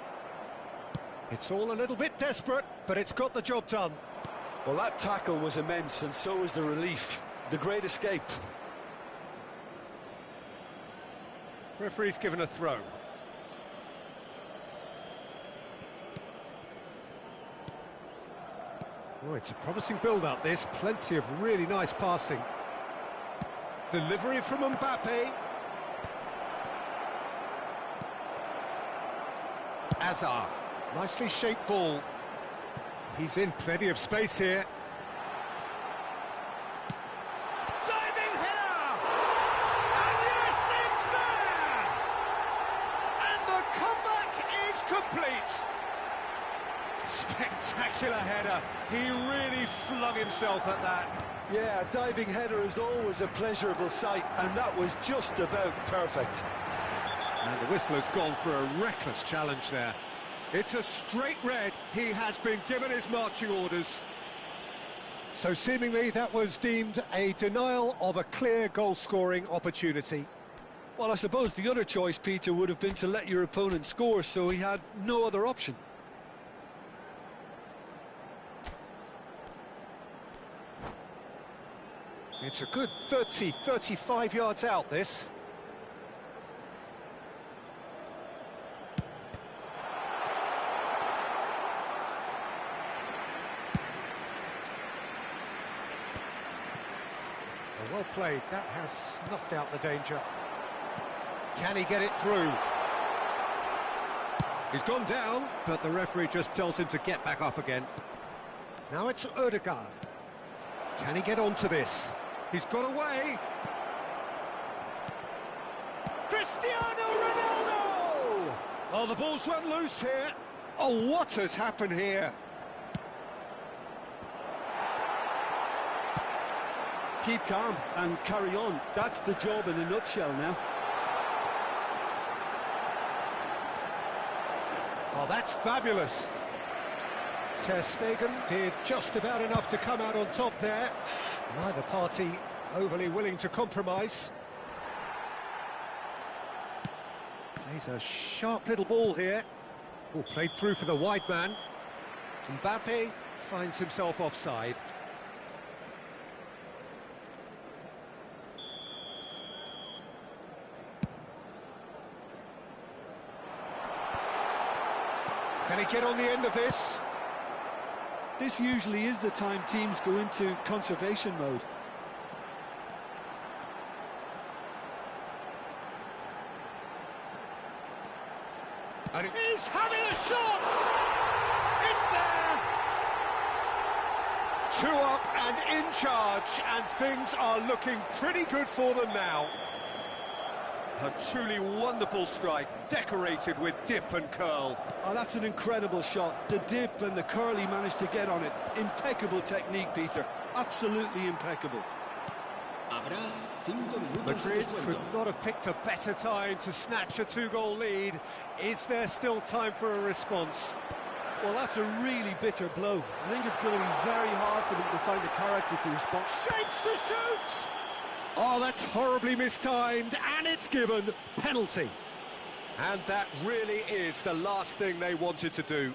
It's all a little bit desperate, but it's got the job done. Well, that tackle was immense, and so was the relief. The great escape. Referee's given a throw. Oh, it's a promising build-up, this. Plenty of really nice passing. Delivery from Mbappe. Hazard. Nicely shaped ball. He's in plenty of space here. Diving header! And yes, it's there! And the header. He really flung himself at that. Yeah, a diving header is always a pleasurable sight, and that was just about perfect. And the whistle has gone for a reckless challenge there. It's a straight red. He has been given his marching orders. So seemingly that was deemed a denial of a clear goal-scoring opportunity. Well, I suppose the other choice, Peter, would have been to let your opponent score, so he had no other option. It's a good 35 yards out, this. Well played, that has snuffed out the danger. Can he get it through? He's gone down, but the referee just tells him to get back up again. Now it's Ødegaard. Can he get onto this? He's got away. Cristiano Ronaldo! Oh, the ball's run loose here. Oh, what has happened here? Keep calm and carry on. That's the job in a nutshell now. Oh, that's fabulous. Ter Stegen did just about enough to come out on top there. Neither party overly willing to compromise. Plays a sharp little ball here. Oh, played through for the wide man. Mbappe finds himself offside. Can he get on the end of this? This usually is the time teams go into conservation mode. And he's having a shot! It's there! 2 up and in charge, and things are looking pretty good for them now. A truly wonderful strike, decorated with dip and curl. Oh, that's an incredible shot. The dip and the curl he managed to get on it. Impeccable technique, Peter. Absolutely impeccable. Madrid could not have picked a better time to snatch a 2-goal lead. Is there still time for a response? Well, that's a really bitter blow. I think it's going to be very hard for them to find the character to respond. Shapes to shoot! Oh, that's horribly mistimed, and it's given penalty. And that really is the last thing they wanted to do.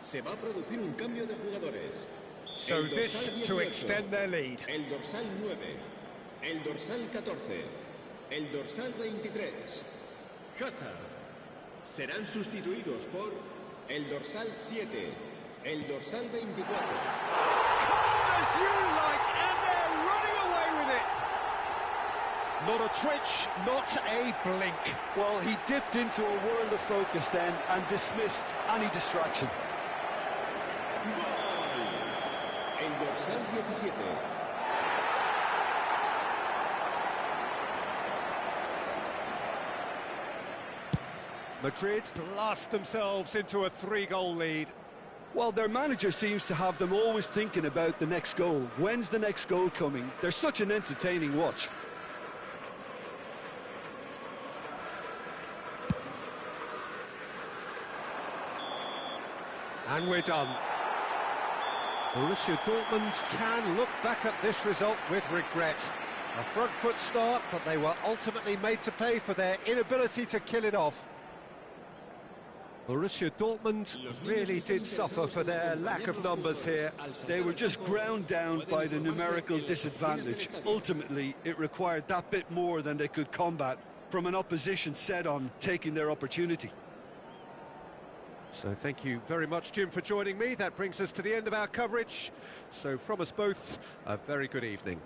Se va a producir un cambio de jugadores. So this to extend their lead. El dorsal 9, el dorsal 14, el dorsal 23. Hazard. Serán sustituidos por el dorsal 7, el dorsal 24. Calm as you like, and they're running away with it. Not a twitch, not a blink. Well, he dipped into a world of focus then and dismissed any distraction. ¡Gol! El dorsal 17. Madrid blast themselves into a 3-goal lead. Well, their manager seems to have them always thinking about the next goal. When's the next goal coming? They're such an entertaining watch. And we're done. Borussia Dortmund can look back at this result with regret. A front foot start, but they were ultimately made to pay for their inability to kill it off. Borussia Dortmund really did suffer for their lack of numbers here. They were just ground down by the numerical disadvantage. Ultimately, it required that bit more than they could combat from an opposition set on taking their opportunity. So thank you very much, Jim, for joining me. That brings us to the end of our coverage. So from us both, a very good evening.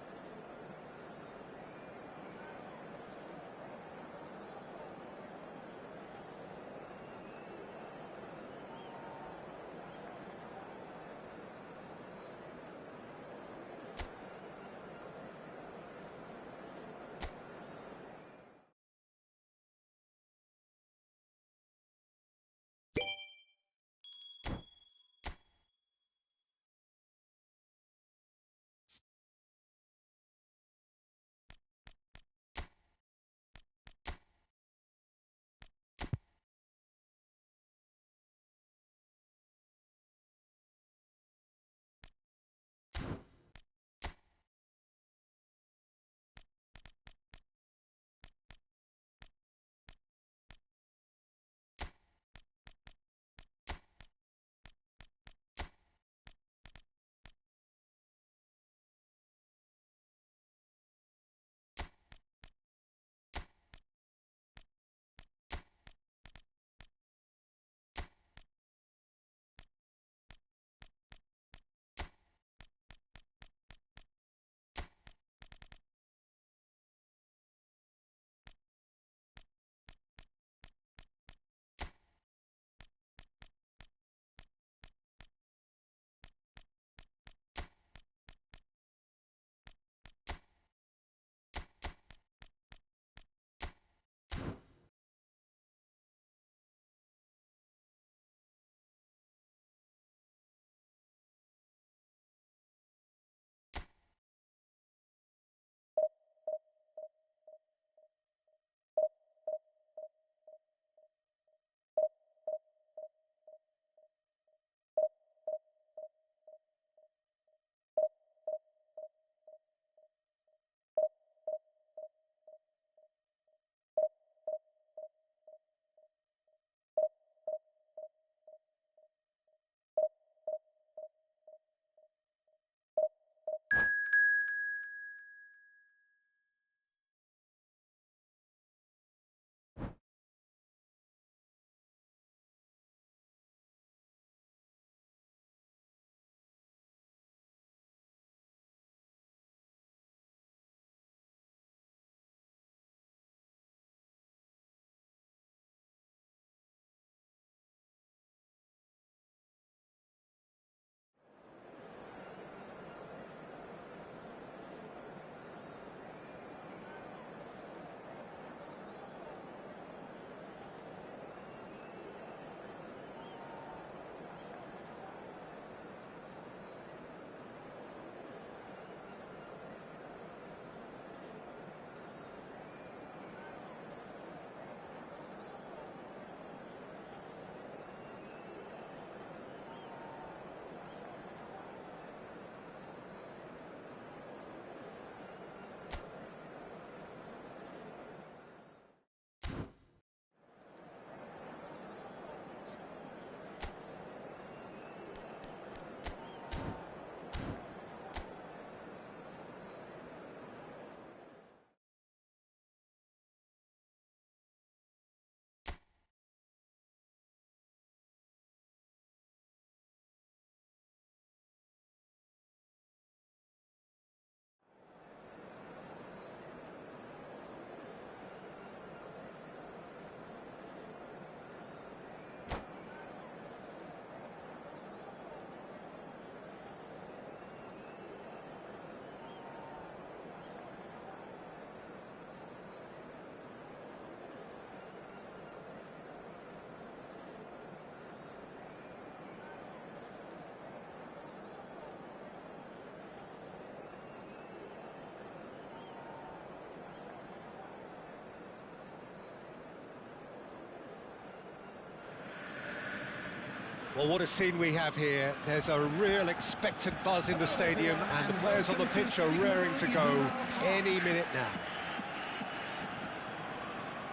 Well, what a scene we have here. There's a real expectant buzz in the stadium, and the players on the pitch are raring to go any minute now.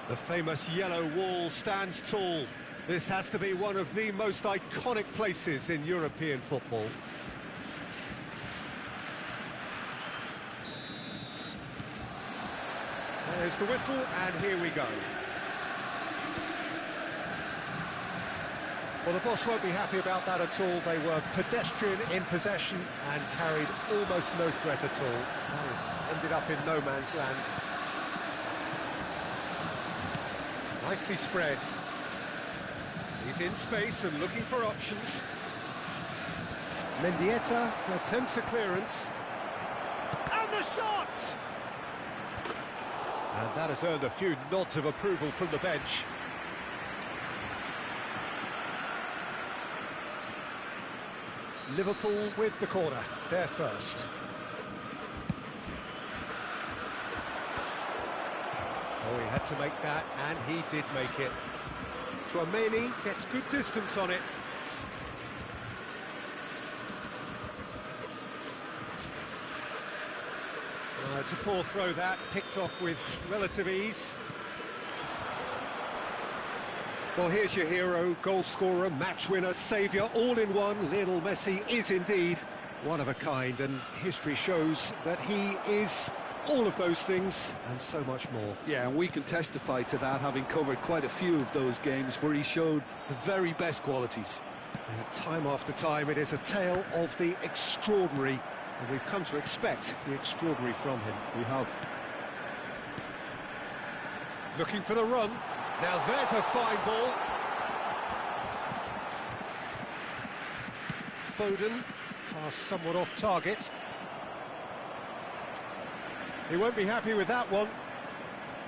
The famous yellow wall stands tall. This has to be one of the most iconic places in European football. There's the whistle, and here we go. Well, the boss won't be happy about that at all. They were pedestrian in possession and carried almost no threat at all. Paris ended up in no man's land. Nicely spread. He's in space and looking for options. Mendieta attempts a clearance. And the shot! And that has earned a few nods of approval from the bench. Liverpool with the corner, they're first. Oh, he had to make that, and he did make it. Tchouameni gets good distance on it. It's a poor throw that, picked off with relative ease. Well, here's your hero, goal scorer, match winner, saviour, all in one. Lionel Messi is indeed one of a kind, and history shows that he is all of those things and so much more. Yeah, and we can testify to that, having covered quite a few of those games where he showed the very best qualities. Time after time, it is a tale of the extraordinary, and we've come to expect the extraordinary from him. We have. Looking for the run. Now there's a fine ball. Foden, pass somewhat off target. He won't be happy with that one.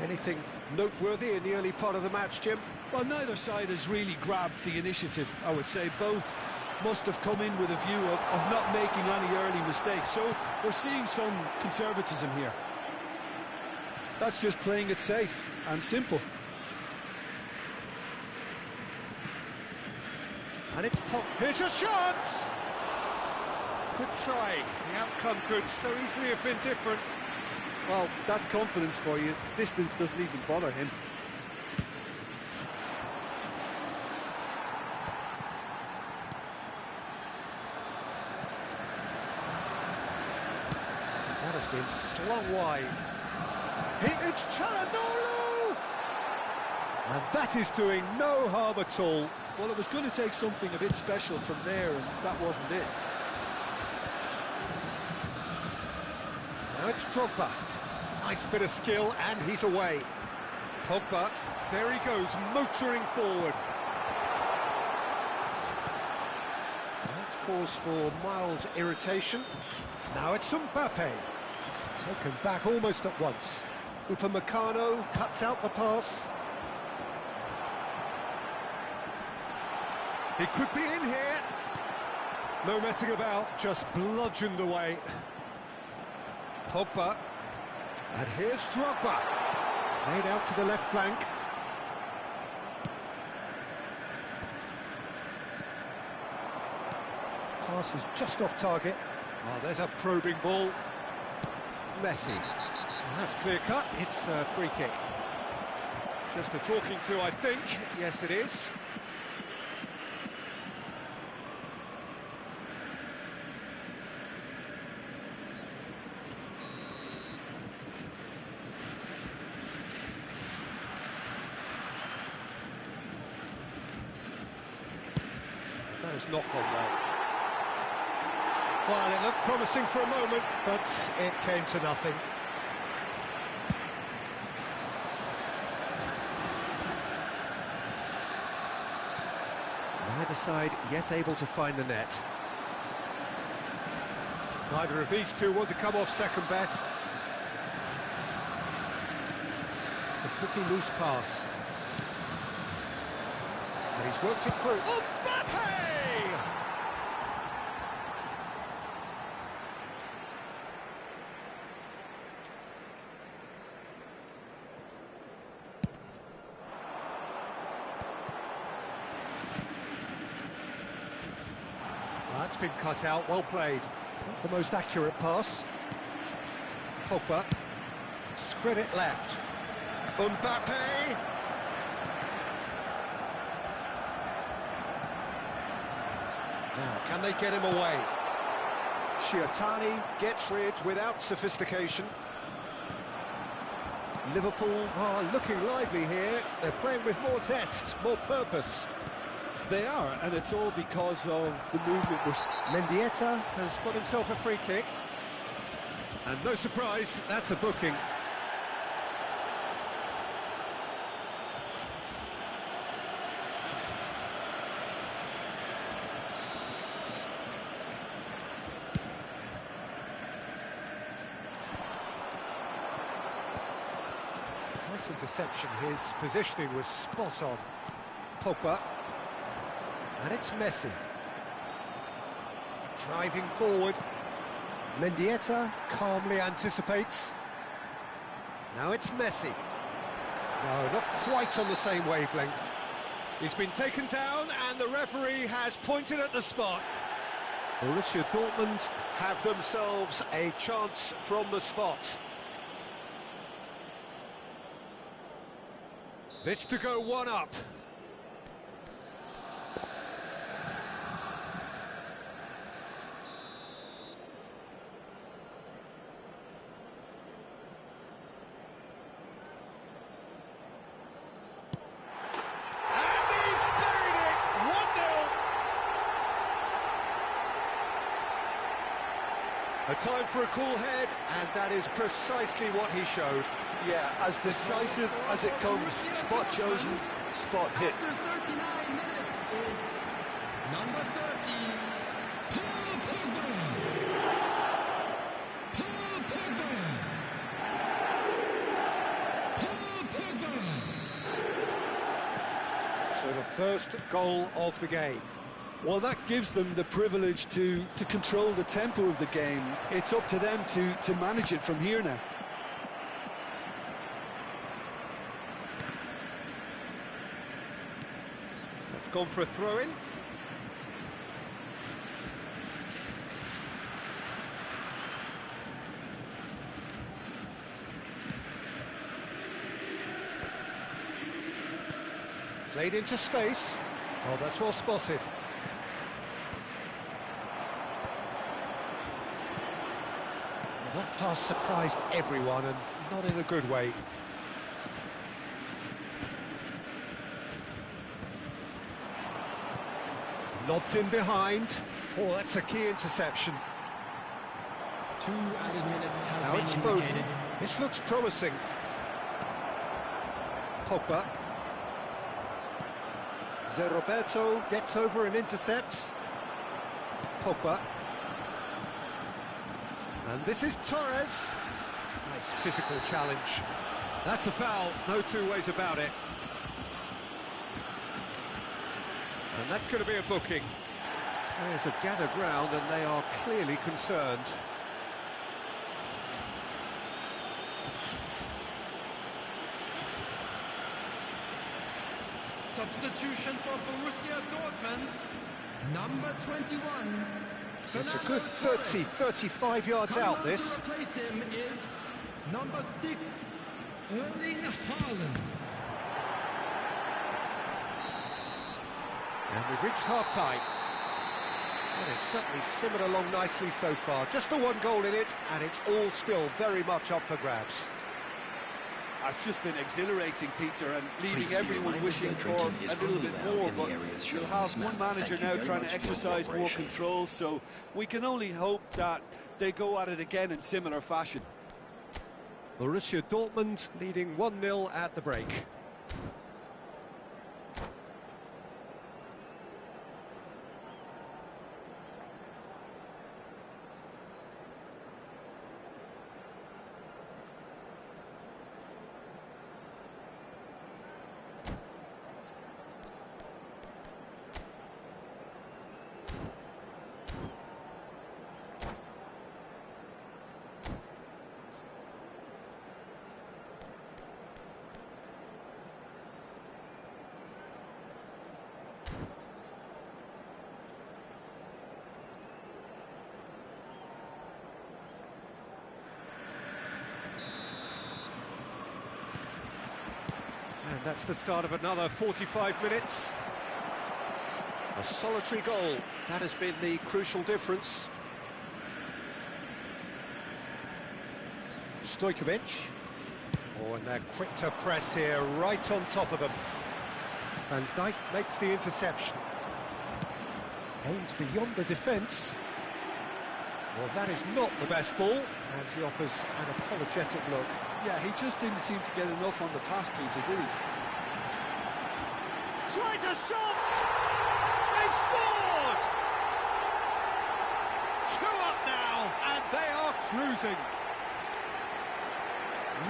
Anything noteworthy in the early part of the match, Jim? Well, neither side has really grabbed the initiative, I would say. Both must have come in with a view of not making any early mistakes. So we're seeing some conservatism here. That's just playing it safe and simple. And it's pop. Here's a shot! Good try. The outcome could so easily have been different. Well, that's confidence for you. Distance doesn't even bother him. That has been slung wide. It's Çalhanoğlu! And that is doing no harm at all. Well, it was going to take something a bit special from there, and that wasn't it. Now it's Drogba. Nice bit of skill, and he's away. Pogba, there he goes, motoring forward. That's cause for mild irritation. Now it's Mbappe. Taken back almost at once. Upamecano cuts out the pass. He could be in here. No messing about, just bludgeoned away. Pogba. And here's Drogba. Played out to the left flank. Pass is just off target. Oh, there's a probing ball. Messi. And that's clear cut. It's a free kick. Just a talking to, I think. Yes, it is. That has not gone well. Well, it looked promising for a moment, but it came to nothing. Neither side yet able to find the net. Neither of these two want to come off second best. It's a pretty loose pass. And he's worked it through. Mbappe! That's been cut out, well played. Not the most accurate pass. Pogba. Spread it left. Mbappe! Now, can they get him away? Shiatani gets rid without sophistication. Liverpool are looking lively here. They're playing with more zest, more purpose. They are, and it's all because of the movement. Mendieta has got himself a free kick. And no surprise, that's a booking. Nice interception, his positioning was spot on. Pogba. And it's Messi. Driving forward. Mendieta calmly anticipates. Now it's Messi. No, not quite on the same wavelength. He's been taken down and the referee has pointed at the spot. Borussia Dortmund have themselves a chance from the spot. This to go one up. A time for a cool head, and that is precisely what he showed. Yeah, as decisive as it comes. Spot chosen, spot hit. After 39 minutes is number 30, Paul Pogba. Paul Pogba. Paul Pogba. So the first goal of the game. Well, that gives them the privilege to control the tempo of the game. It's up to them to manage it from here now. That's gone for a throw-in. Played into space. Oh, that's well spotted. That pass surprised everyone, and not in a good way. Lobbed in behind. Oh, that's a key interception. 2 added minutes has Now been it's indicated. Foden. This looks promising. Pogba. Roberto gets over and intercepts. Pogba. And this is Torres. Nice physical challenge. That's a foul, no two ways about it. And that's going to be a booking. Players have gathered round and they are clearly concerned. Substitution for Borussia Dortmund, number 21. It's a good 30, 35 yards out, Coming on this. to replace him is number 6, Erling Haaland. And we've reached half-time. Well, it's certainly simmered along nicely so far. Just the one goal in it, and it's all still very much up for grabs. It's just been exhilarating, Peter, and leaving everyone wishing for a little bit more, but you'll have one manager now trying to exercise more control, so we can only hope that they go at it again in similar fashion. Borussia Dortmund leading 1-0 at the break. And that's the start of another 45 minutes. A solitary goal, that has been the crucial difference. Stojkovic. Oh, and they're quick to press here, right on top of them. Van Dijk makes the interception. Aimed beyond the defence. Well, that is not the best ball, and he offers an apologetic look. Yeah, he just didn't seem to get enough on the pass, Peter, did he? Tries a shot! They've scored! 2 up now, and they are cruising.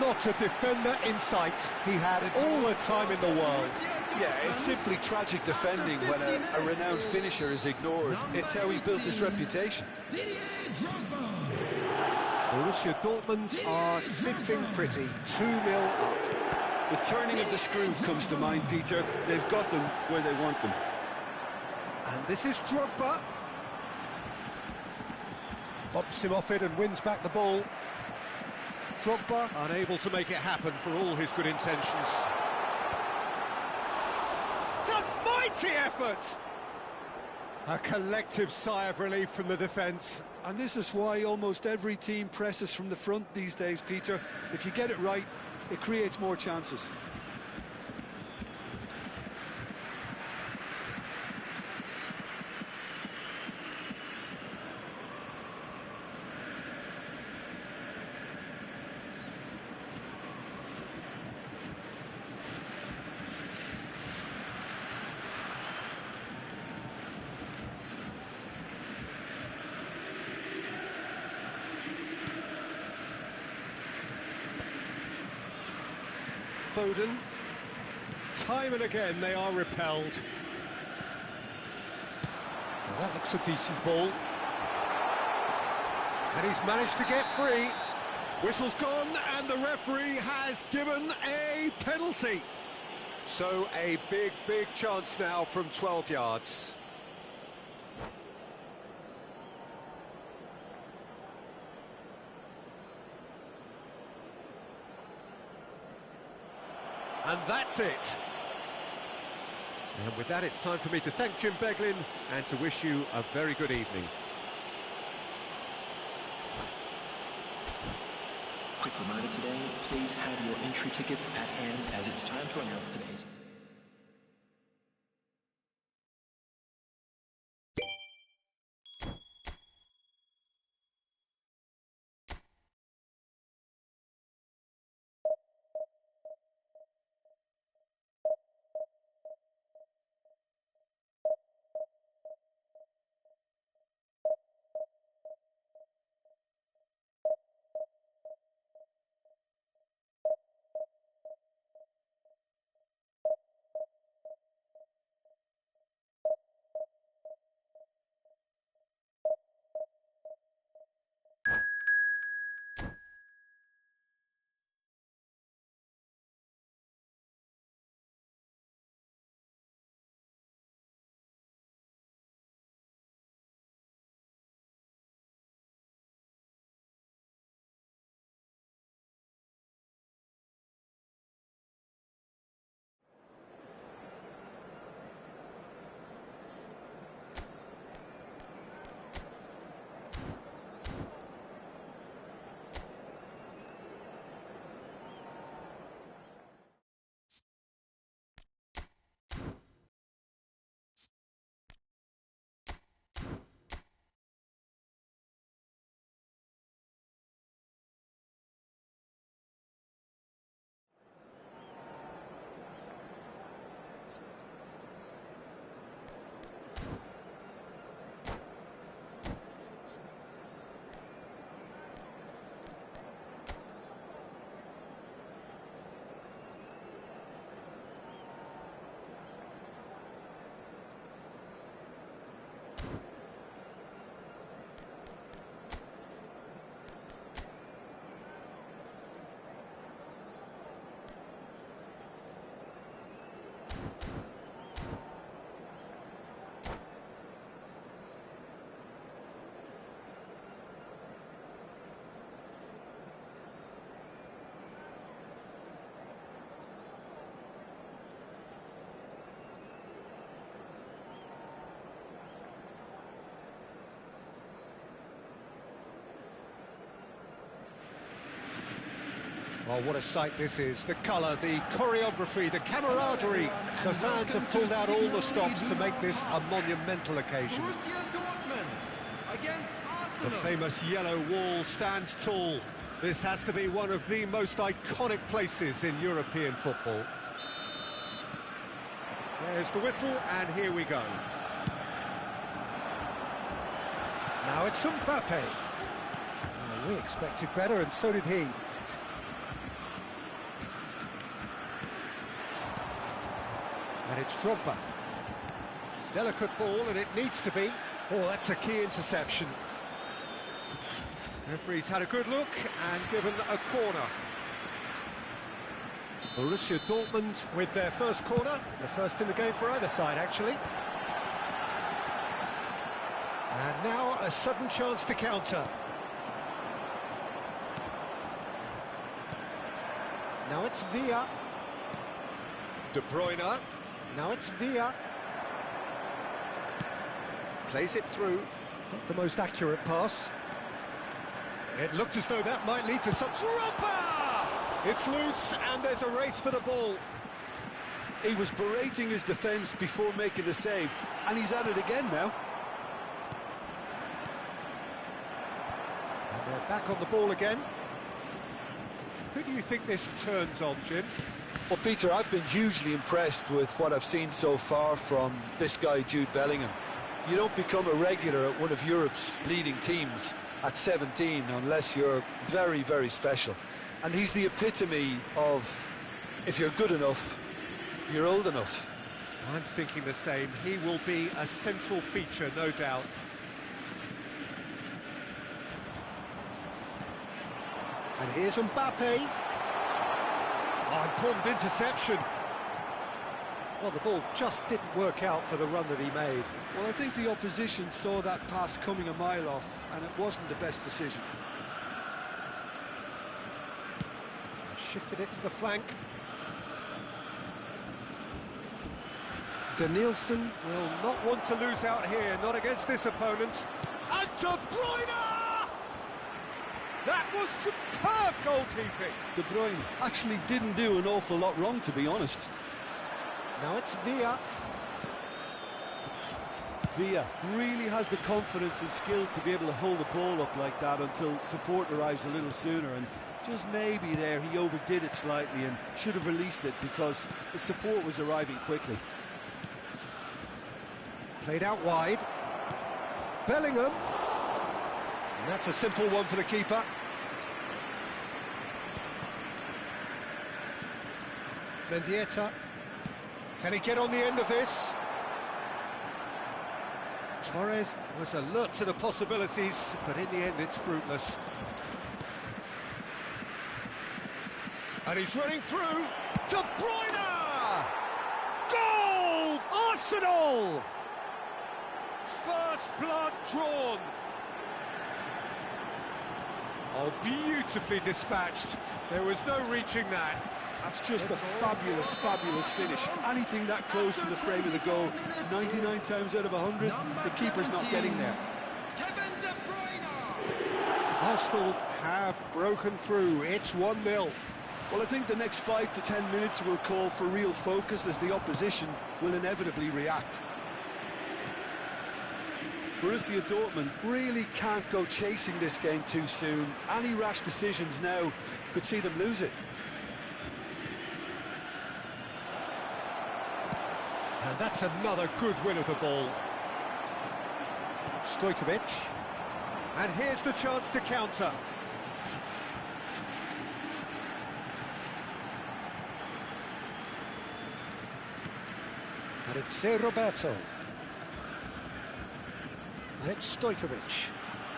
Not a defender in sight. He had all the time in the world. Yeah, it's simply tragic defending when a renowned finisher is ignored. It's how he built his reputation. Borussia Dortmund are sitting pretty, 2-0 up. The turning of the screw comes to mind, Peter. They've got them where they want them. And this is Drogba. Bumps him off it and wins back the ball. Drogba unable to make it happen for all his good intentions. It's a mighty effort! A collective sigh of relief from the defence. And this is why almost every team presses from the front these days, Peter. If you get it right, it creates more chances. Foden. Time and again they are repelled. Well, that looks a decent ball. And he's managed to get free. Whistle's gone and the referee has given a penalty. So a big chance now from 12 yards. And that's it. And with that, it's time for me to thank Jim Beglin and to wish you a very good evening. Quick reminder today, please have your entry tickets at hand as it's time to announce today's Well, what a sight this is. The colour, the choreography, the camaraderie. The fans have pulled out all the stops to make this a monumental occasion. Borussia Dortmund against The Arsenal. famous yellow wall stands tall. This has to be one of the most iconic places in European football. There's the whistle, and here we go. Now it's Mbappe. Oh, we expected better, and so did he. And it's Drogba. Delicate ball, and it needs to be. Oh, that's a key interception. Referee's had a good look and given a corner. Borussia Dortmund with their first corner, the first in the game for either side, actually. And now a sudden chance to counter. Now it's Villa. De Bruyne. Now it's Villa. Plays it through. Not the most accurate pass. It looked as though that might lead to some... Drogba! It's loose, and there's a race for the ball. He was berating his defence before making the save, and he's at it again now. And they're back on the ball again. Who do you think this turns on, Jim? Well, Peter, I've been hugely impressed with what I've seen so far from this guy, Jude Bellingham. You don't become a regular at one of Europe's leading teams at 17 unless you're very, very special. And he's the epitome of, if you're good enough, you're old enough. I'm thinking the same. He will be a central feature, no doubt. And here's Mbappe. Oh, important interception. Well, the ball just didn't work out for the run that he made. Well, I think the opposition saw that pass coming a mile off, and it wasn't the best decision. Shifted it to the flank. Danielson will not want to lose out here, not against this opponent. And De Bruyne! That was superb goalkeeping. De Bruyne actually didn't do an awful lot wrong, to be honest. Now it's Villa. Villa really has the confidence and skill to be able to hold the ball up like that until support arrives a little sooner, and just maybe there he overdid it slightly and should have released it because the support was arriving quickly. Played out wide. Bellingham. And that's a simple one for the keeper. Mendieta. Can he get on the end of this? Torres was alert to the possibilities, but in the end it's fruitless. And he's running through. De Bruyne! Goal! Arsenal! First blood drawn. Oh, beautifully dispatched. There was no reaching that. That's just a fabulous, fabulous finish. Anything that close to the frame of the goal, 99 times out of 100, the keeper's not getting there. Kevin De Bruyne. Arsenal have broken through. It's 1-0. Well, I think the next 5 to 10 minutes will call for real focus as the opposition will inevitably react. Borussia Dortmund really can't go chasing this game too soon. Any rash decisions now could see them lose it. And that's another good win of the ball. Stojkovic. And here's the chance to counter. And it's Roberto. And it's Stojkovic.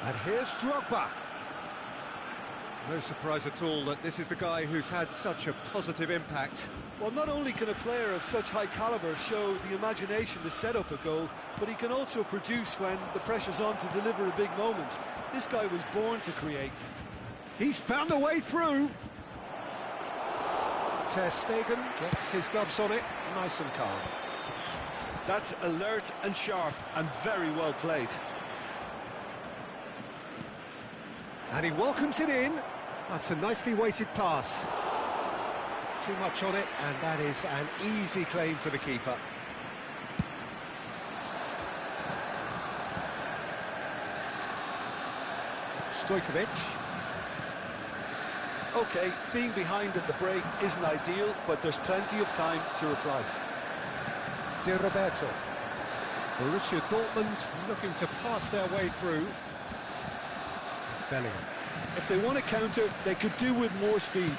And here's Drogba. No surprise at all that this is the guy who's had such a positive impact. Well, not only can a player of such high calibre show the imagination to set up a goal, but he can also produce when the pressure's on to deliver a big moment. This guy was born to create. He's found a way through. Ter Stegen gets his gloves on it, nice and calm. That's alert and sharp and very well played. And he welcomes it in. That's a nicely weighted pass. Too much on it, and that is an easy claim for the keeper. Stojkovic. OK, being behind at the break isn't ideal, but there's plenty of time to reply. Roberto. Borussia Dortmund looking to pass their way through. Bellingham. If they want to counter, they could do with more speed.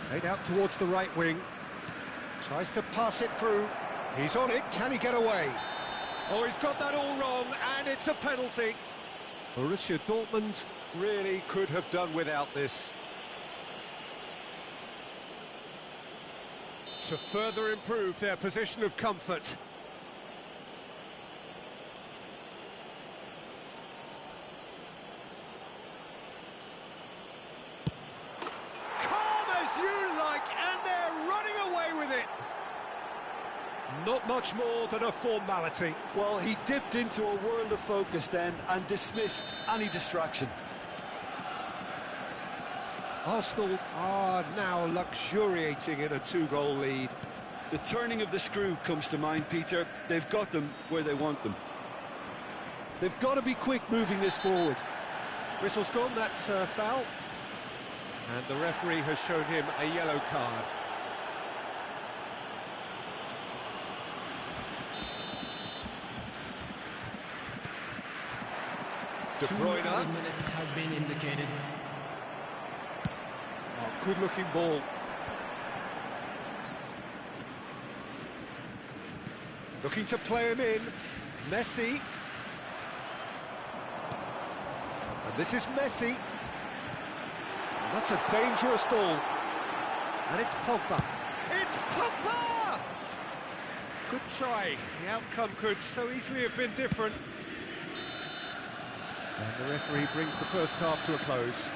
Played out towards the right wing. Tries to pass it through. He's on it. Can he get away? Oh, he's got that all wrong, and it's a penalty. Borussia Dortmund really could have done without this. To further improve their position of comfort. Calm as you like, and they're running away with it. Not much more than a formality. Well, he dipped into a world of focus then and dismissed any distraction. Arsenal are now luxuriating in a 2-goal lead. The turning of the screw comes to mind, Peter. They've got them where they want them. They've got to be quick moving this forward. Whistle's gone, that's a foul. And the referee has shown him a yellow card. De Bruyne. 2 minutes has been indicated. Oh, good-looking ball. Looking to play him in. Messi. And this is Messi. And that's a dangerous ball. And it's Pogba. It's Pogba! Good try. The outcome could so easily have been different. And the referee brings the first half to a close.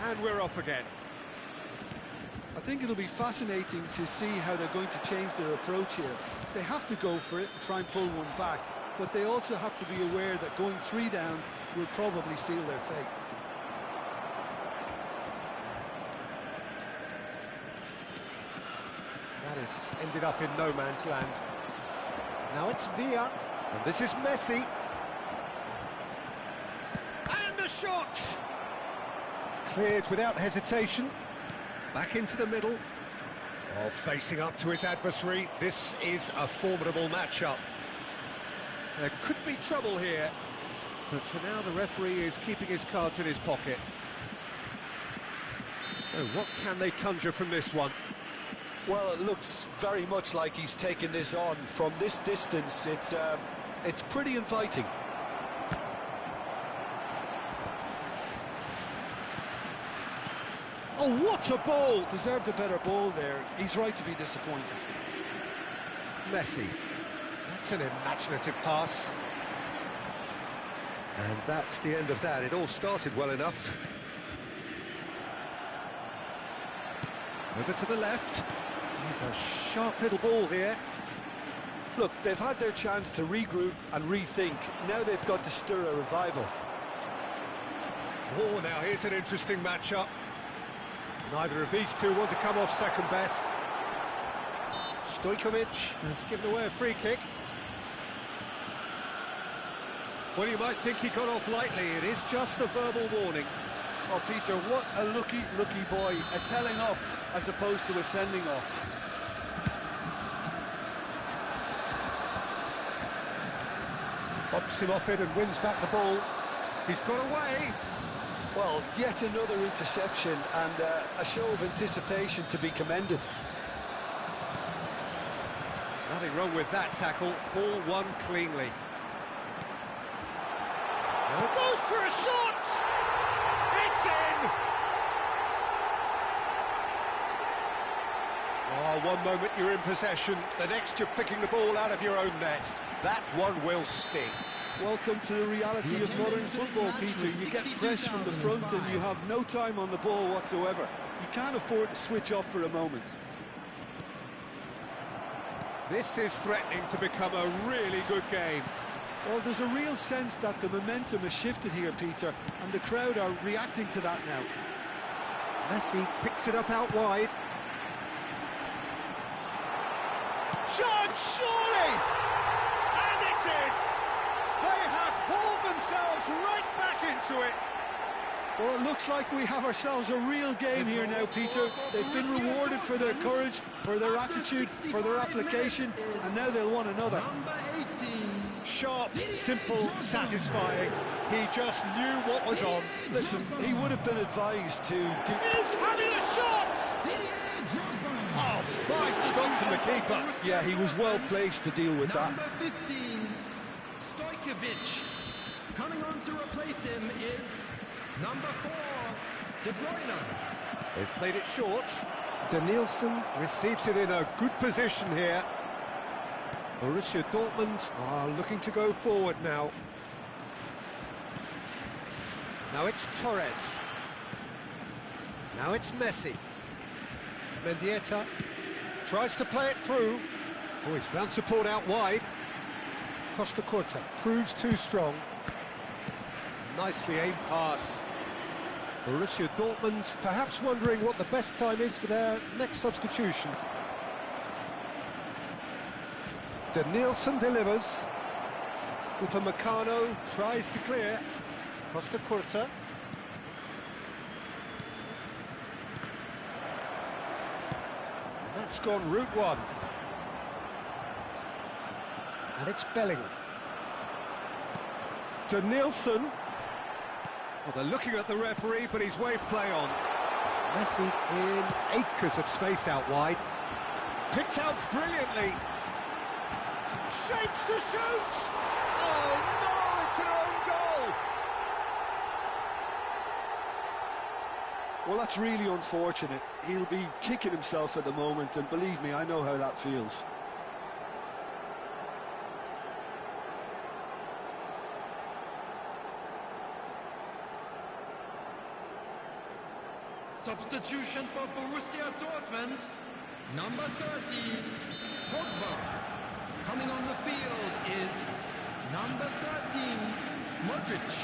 And we're off again. I think it'll be fascinating to see how they're going to change their approach here. They have to go for it and try and pull one back, but they also have to be aware that going 3 down will probably seal their fate. That has ended up in no man's land. Now it's Villa, and this is Messi. And the shot! Cleared without hesitation. Back into the middle. Oh, facing up to his adversary. This is a formidable matchup. There could be trouble here, but for now the referee is keeping his cards in his pocket. So what can they conjure from this one? Well, it looks very much like he's taken this on. From this distance, it's pretty inviting. Oh, what a ball! Deserved a better ball there. He's right to be disappointed. Messi. That's an imaginative pass. And that's the end of that. It all started well enough. Over to the left. He's a sharp little ball here. Look, they've had their chance to regroup and rethink. Now they've got to stir a revival. Oh, now here's an interesting matchup. Neither of these two want to come off second best. Stojkovic has given away a free kick. Well, you might think he got off lightly. It is just a verbal warning. Oh, Peter, what a lucky boy. A telling off as opposed to a sending off. Bumps him off it and wins back the ball. He's got away. Well, yet another interception and a show of anticipation to be commended. Nothing wrong with that tackle. Ball won cleanly. Now it goes for a shot! It's in! Oh, one moment you're in possession, the next you're picking the ball out of your own net. That one will sting. Welcome to the reality of modern football, Peter. You get pressed from the front and you have no time on the ball whatsoever. You can't afford to switch off for a moment. This is threatening to become a really good game. Well, there's a real sense that the momentum has shifted here, Peter, and the crowd are reacting to that now. Messi picks it up out wide. Shot, surely! And it's in! They have hauled themselves right back into it. Well, it looks like we have ourselves a real game here now, Peter. They've been rewarded for their courage, for their attitude, for their application, and now they'll want another. Sharp, simple, satisfying. He just knew what was on. Listen, he would have been advised to do... He's having a shot! Oh, fine stop from the keeper. Yeah, he was well placed to deal with that. Number 15, Stojkovic. Coming on to replace him is number 4, De Bruyne. They've played it short. Danielson receives it in a good position here. Borussia Dortmund are looking to go forward now. Now it's Torres. Now it's Messi. Mendieta tries to play it through. Oh, he's found support out wide. Costa Curta proves too strong. Nicely aimed pass. Borussia Dortmund perhaps wondering what the best time is for their next substitution. Danielson delivers. Upamecano tries to clear. Costa Curta. And that's gone route one. And it's Bellingham. Danielson. Well, they're looking at the referee, but he's waved play on. Messi in acres of space out wide. Picked out brilliantly. Shapes to shoot! Oh no, it's an own goal! Well, that's really unfortunate. He'll be kicking himself at the moment, and believe me, I know how that feels. Substitution for Borussia Dortmund, number 30, Pogba. Coming on the field is number 13, Modric.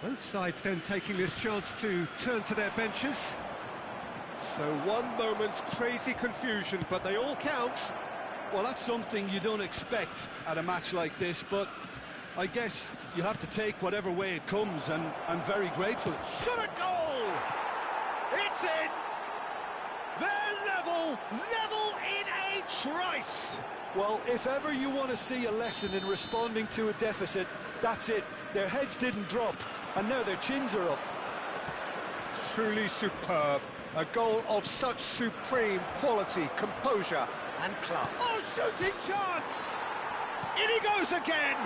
Both sides then taking this chance to turn to their benches. So one moment's crazy confusion, but they all count. Well, that's something you don't expect at a match like this, but I guess you have to take whatever way it comes, and I'm very grateful. Shot a goal! It's in! They're level in a trice! Well, if ever you want to see a lesson in responding to a deficit, that's it. Their heads didn't drop, and now their chins are up. Truly superb. A goal of such supreme quality, composure and class. Oh, shooting chance! In he goes again!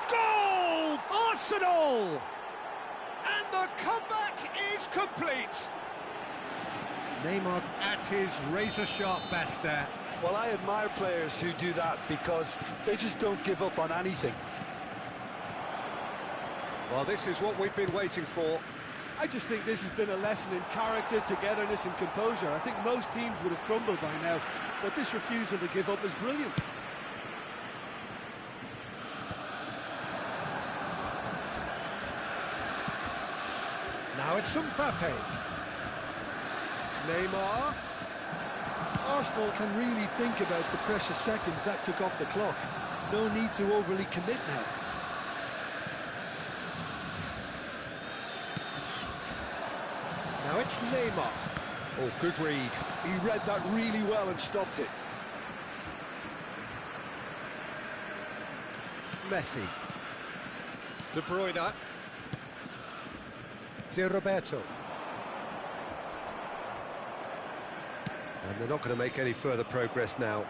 Goal! Arsenal! And the comeback is complete. Neymar at his razor-sharp best there. Well, I admire players who do that because they just don't give up on anything. Well, this is what we've been waiting for. I just think this has been a lesson in character, togetherness and composure. I think most teams would have crumbled by now, but this refusal to give up is brilliant. Now it's Mbappe. Neymar. Arsenal can really think about the precious seconds that took off the clock. No need to overly commit now. Now it's Neymar. Oh, good read. He read that really well and stopped it. Messi. De Bruyne. To Roberto. And they're not going to make any further progress now.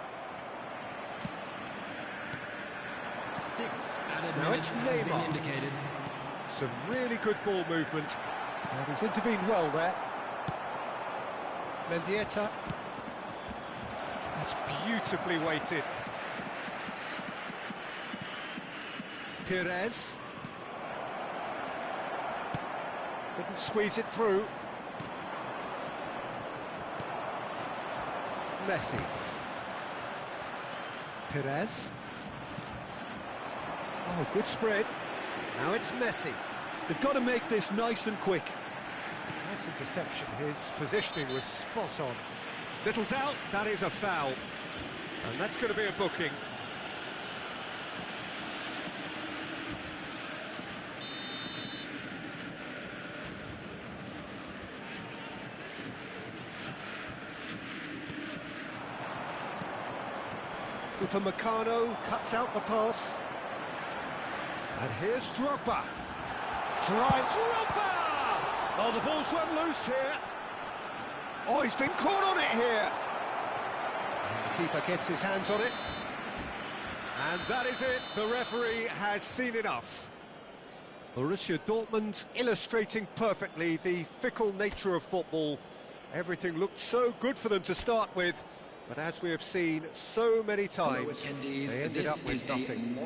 6 added Now minutes it's has been Neymar. indicated. Some really good ball movement. And he's intervened well there. Mendieta. That's beautifully weighted. Perez. Couldn't squeeze it through. Messi. Perez. Oh, good spread. Now it's Messi. They've got to make this nice and quick. Nice interception. His positioning was spot on. Little doubt, that is a foul. And that's going to be a booking. Upamecano cuts out the pass. And here's Drogba. Drogba! Oh, the ball's run loose here. Oh, he's been caught on it here. And the keeper gets his hands on it. And that is it. The referee has seen enough. Borussia Dortmund illustrating perfectly the fickle nature of football. Everything looked so good for them to start with, but as we have seen so many times, they ended up with nothing.